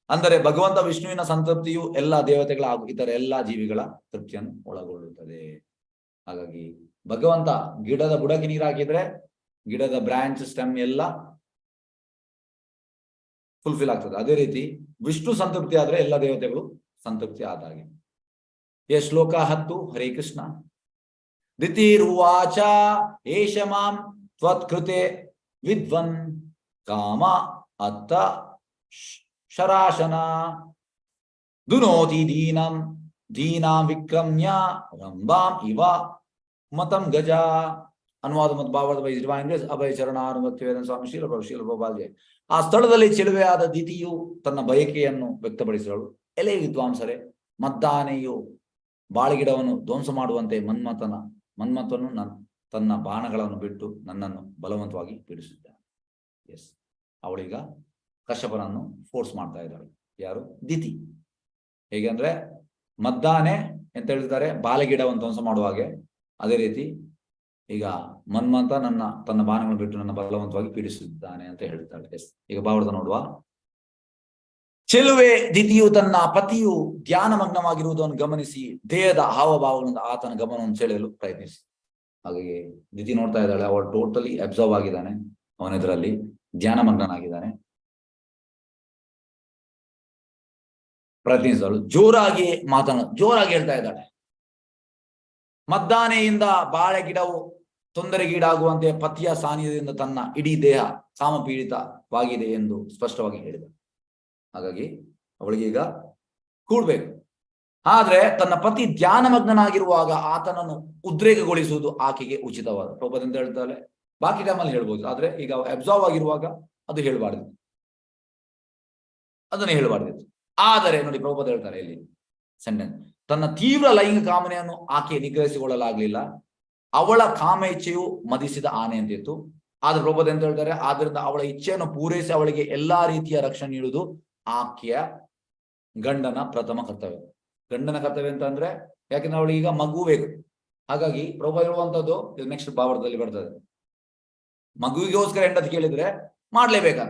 ಅಂದರೆ ಭಗವಂತ ವಿಷ್ಣುವಿನ ಸಂತೃಪ್ತಿಯು ಎಲ್ಲ ದೇವತೆಗಳ ಹಾಗೂ ಇತರ ಎಲ್ಲಾ ಜೀವಿಗಳ ತೃಪ್ತಿಯನ್ನು ಒಳಗೊಳ್ಳುತ್ತದೆ. ಹಾಗಾಗಿ ಭಗವಂತ ಗಿಡದ ಬುಡಕ್ಕೆ ನೀರು ಹಾಕಿದ್ರೆ ಗಿಡದ ಬ್ರಾಂಚ್ ಸ್ಟೆಮ್ ಎಲ್ಲ ಫುಲ್ಫಿಲ್ ಆಗ್ತದೆ. ಅದೇ ರೀತಿ ವಿಷ್ಣು ಸಂತೃಪ್ತಿ ಆದ್ರೆ ಎಲ್ಲ ದೇವತೆಗಳು ಸಂತೃಪ್ತಿ ಆದಾಗೆ. ಶ್ಲೋಕ 10. ಹರೇ ಕೃಷ್ಣ. ದಿತಿರುವಾಚ ಏಷ ಮಾಂ ತ್ವತ್ಕೃತೆ ವಿದ್ವನ್ ಕಾಮ ಅತ್ತ ಶರಾಶನ ದುನೋತಿ ದೀನಾಂ ವಿಕ್ರಮ್ಯ ರಂಭಾಂ ಇವ ಮತಂ ಗಜ. ಅನುವಾದ ಮತ್ತು ಭಾವಾರ್ಥ ಬೈ ಡಿವೈನ್ ಗ್ರೇಸ್ ಅಭಯ ಚರಣಾನಂದ ಭಕ್ತಿವೇದಾಂತ ಸ್ವಾಮಿ ಶಿಲ. ಆ ಸ್ಥಳದಲ್ಲಿ ಚೆಲುವೆಯಾದ ದಿತಿಯು ತನ್ನ ಬಯಕೆಯನ್ನು ವ್ಯಕ್ತಪಡಿಸಿದಳು. ಎಲೆ ವಿದ್ವಾಂಸರೇ, ಮದ್ದಾನೆಯು ಬಾಳೆಗಿಡವನ್ನು ಧ್ವಂಸ ಮಾಡುವಂತೆ ಮನ್ಮಥನು ತನ್ನ ಬಾಣಗಳನ್ನು ಬಿಟ್ಟು ನನ್ನನ್ನು ಬಲವಂತವಾಗಿ ಪೀಡಿಸಿದ್ದಾನೆ. ಎಸ್, ಅವಳೀಗ ಕಶ್ಯಪನನ್ನು ಫೋರ್ಸ್ ಮಾಡ್ತಾ ಇದ್ದಾಳೆ. ಯಾರು? ದಿತಿ. ಹೇಗೆ ಅಂದ್ರೆ ಮದ್ದಾನೆ ಅಂತ ಹೇಳಿದ್ದಾರೆ ಬಾಳೆಗಿಡವನ್ನು ಧ್ವಂಸ ಮಾಡುವ ಹಾಗೆ, ಅದೇ ರೀತಿ ಈಗ ಮನ್ಮಥ ತನ್ನ ಬಾಣಗಳನ್ನು ಬಿಟ್ಟು ನನ್ನ ಬಲವಂತವಾಗಿ ಪೀಡಿಸಿದ್ದಾನೆ ಅಂತ ಹೇಳ್ತಾಳೆ. ಎಸ್, ಈಗ ಭಾವಾರ್ಥ ನೋಡುವ. ಚೆಲುವೆ ದಿತಿಯು ತನ್ನ ಪತಿಯು ಧ್ಯಾನ ಮಗ್ನವಾಗಿರುವುದನ್ನು ಗಮನಿಸಿ ದೇಹದ ಹಾವಭಾವಗಳಿಂದ ಆತನ ಗಮನವನ್ನು ಸೆಳೆಯಲು ಪ್ರಯತ್ನಿಸಿ. ಹಾಗಾಗಿ ದಿತಿ ನೋಡ್ತಾ ಇದ್ದಾಳೆ, ಅವಳು ಟೋಟಲಿ ಅಬ್ಸರ್ವ್ ಆಗಿದ್ದಾನೆ, ಅವನೆದುರಲ್ಲಿ ಧ್ಯಾನ ಮಗ್ನನಾಗಿದ್ದಾನೆ. ಪ್ರಯತ್ನಿಸಿದಳು, ಜೋರಾಗಿ ಹೇಳ್ತಾ ಇದ್ದಾಳೆ. ಮದ್ದಾನೆಯಿಂದ ಬಾಳೆ ಗಿಡವು ತೊಂದರೆಗೀಡಾಗುವಂತೆ ಪತಿಯ ಸಾನ್ನಿಧ್ಯದಿಂದ ತನ್ನ ಇಡೀ ದೇಹ ಕಾಮಪೀಡಿತವಾಗಿದೆ ಎಂದು ಸ್ಪಷ್ಟವಾಗಿ ಹೇಳಿದ. ಹಾಗಾಗಿ ಅವಳಿಗೆ ಈಗ ಕೂಡ್ಬೇಕು. ಆದ್ರೆ ತನ್ನ ಪತಿ ಧ್ಯಾನ ಮಗ್ನನಾಗಿರುವಾಗ ಆತನನ್ನು ಉದ್ರೇಕಗೊಳಿಸುವುದು ಆಕೆಗೆ ಉಚಿತವಾದ ಪ್ರಭುಪಾದ ಅಂತ ಹೇಳ್ತಾಳೆ. ಬಾಕಿ ಟೈಮಲ್ಲಿ ಹೇಳ್ಬೋದು, ಆದ್ರೆ ಈಗ ಅಬ್ಸಾರ್ವ್ ಆಗಿರುವಾಗ ಅದು ಹೇಳಬಾರ್ದು, ಅದನ್ನ ಹೇಳಬಾರ್ದಿತ್ತು. ಆದರೆ ನೋಡಿ ಪ್ರಭುಪಾದ ಹೇಳ್ತಾರೆ ಇಲ್ಲಿ ಸೆಂಟೆನ್ಸ್, ತನ್ನ ತೀವ್ರ ಲೈಂಗಿಕ ಕಾಮನೆಯನ್ನು ಆಕೆ ನಿಗ್ರಹಿಸಿಕೊಳ್ಳಲಾಗ್ಲಿಲ್ಲ. ಅವಳ ಕಾಮ ಇಚ್ಛೆಯು ಮದಿಸಿದ ಆನೆ ಅಂತಿತ್ತು. ಆದ್ರೆ ಪ್ರಭುಪಾದ ಅಂತ ಹೇಳ್ತಾರೆ, ಆದ್ರಿಂದ ಅವಳ ಇಚ್ಛೆಯನ್ನು ಪೂರೈಸಿ ಅವಳಿಗೆ ಎಲ್ಲಾ ರೀತಿಯ ರಕ್ಷಣೆ ನೀಡುವುದು ಆಕೆಯ ಗಂಡನ ಪ್ರಥಮ ಕರ್ತವ್ಯ. ಗಂಡನ ಕರ್ತವ್ಯ ಅಂತ ಅಂದ್ರೆ ಯಾಕೆಂದ್ರೆ ಅವಳಿಗೆ ಈಗ ಮಗು ಬೇಕು. ಹಾಗಾಗಿ ಪ್ರಭುಪಾದ ಹೇಳುವಂತದ್ದು ನೆಕ್ಸ್ಟ್ ಭಾವಾರ್ಥದಲ್ಲಿ ಬರ್ತದೆ, ಮಗುವಿಗೋಸ್ಕರ ಹೆಂಡತಿ ಕೇಳಿದ್ರೆ ಮಾಡ್ಲೇಬೇಕು.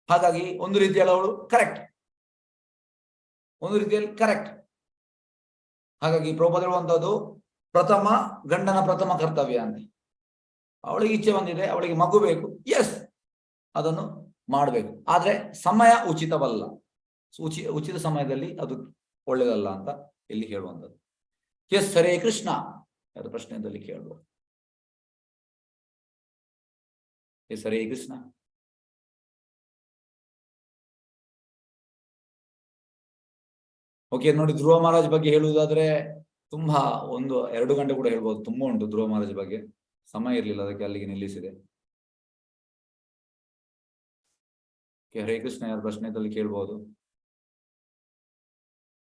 ಹಾಗಾಗಿ ಒಂದು ರೀತಿಯಲ್ಲಿ ಅವಳು ಕರೆಕ್ಟ್, ಹಾಗಾಗಿ ಪ್ರಭುಪಾದ ಹೇಳುವಂತದ್ದು ಪ್ರಥಮ ಗಂಡನ ಪ್ರಥಮ ಕರ್ತವ್ಯ ಅಂತ. ಅವಳಿಗೆ ಇಚ್ಛೆ ಬಂದಿದೆ, ಅವಳಿಗೆ ಮಗು ಬೇಕು, ಎಸ್ ಅದನ್ನು ಮಾಡಬೇಕು, ಆದ್ರೆ ಸಮಯ ಉಚಿತವಲ್ಲ, ಉಚಿತ ಸಮಯದಲ್ಲಿ ಅದು ಒಳ್ಳೇದಲ್ಲ ಅಂತ ಇಲ್ಲಿ ಹೇಳುವಂಥದ್ದು. ಎಸ್, ಹರೇ ಕೃಷ್ಣ. ಯಾರು ಪ್ರಶ್ನೆಯಲ್ಲಿ ಕೇಳ್ಬೋದು? ಎಸ್, ಹರೇ ಕೃಷ್ಣ. ಓಕೆ, ನೋಡಿ, ಧ್ರುವ ಮಹಾರಾಜ್ ಬಗ್ಗೆ ಹೇಳುವುದಾದ್ರೆ ತುಂಬಾ 1-2 ಗಂಟೆ ಕೂಡ ಹೇಳ್ಬೋದು, ತುಂಬಾ ಉಂಟು ಧ್ರುವ ಮಹಾರಾಜ್ ಬಗ್ಗೆ. ಸಮಯ ಇರ್ಲಿಲ್ಲ, ಅದಕ್ಕೆ ಅಲ್ಲಿಗೆ ನಿಲ್ಲಿಸಿದೆ. ಹರೇ ಕೃಷ್ಣ. ಯಾರು ಪ್ರಶ್ನೆಯಲ್ಲಿ ಕೇಳ್ಬೋದು?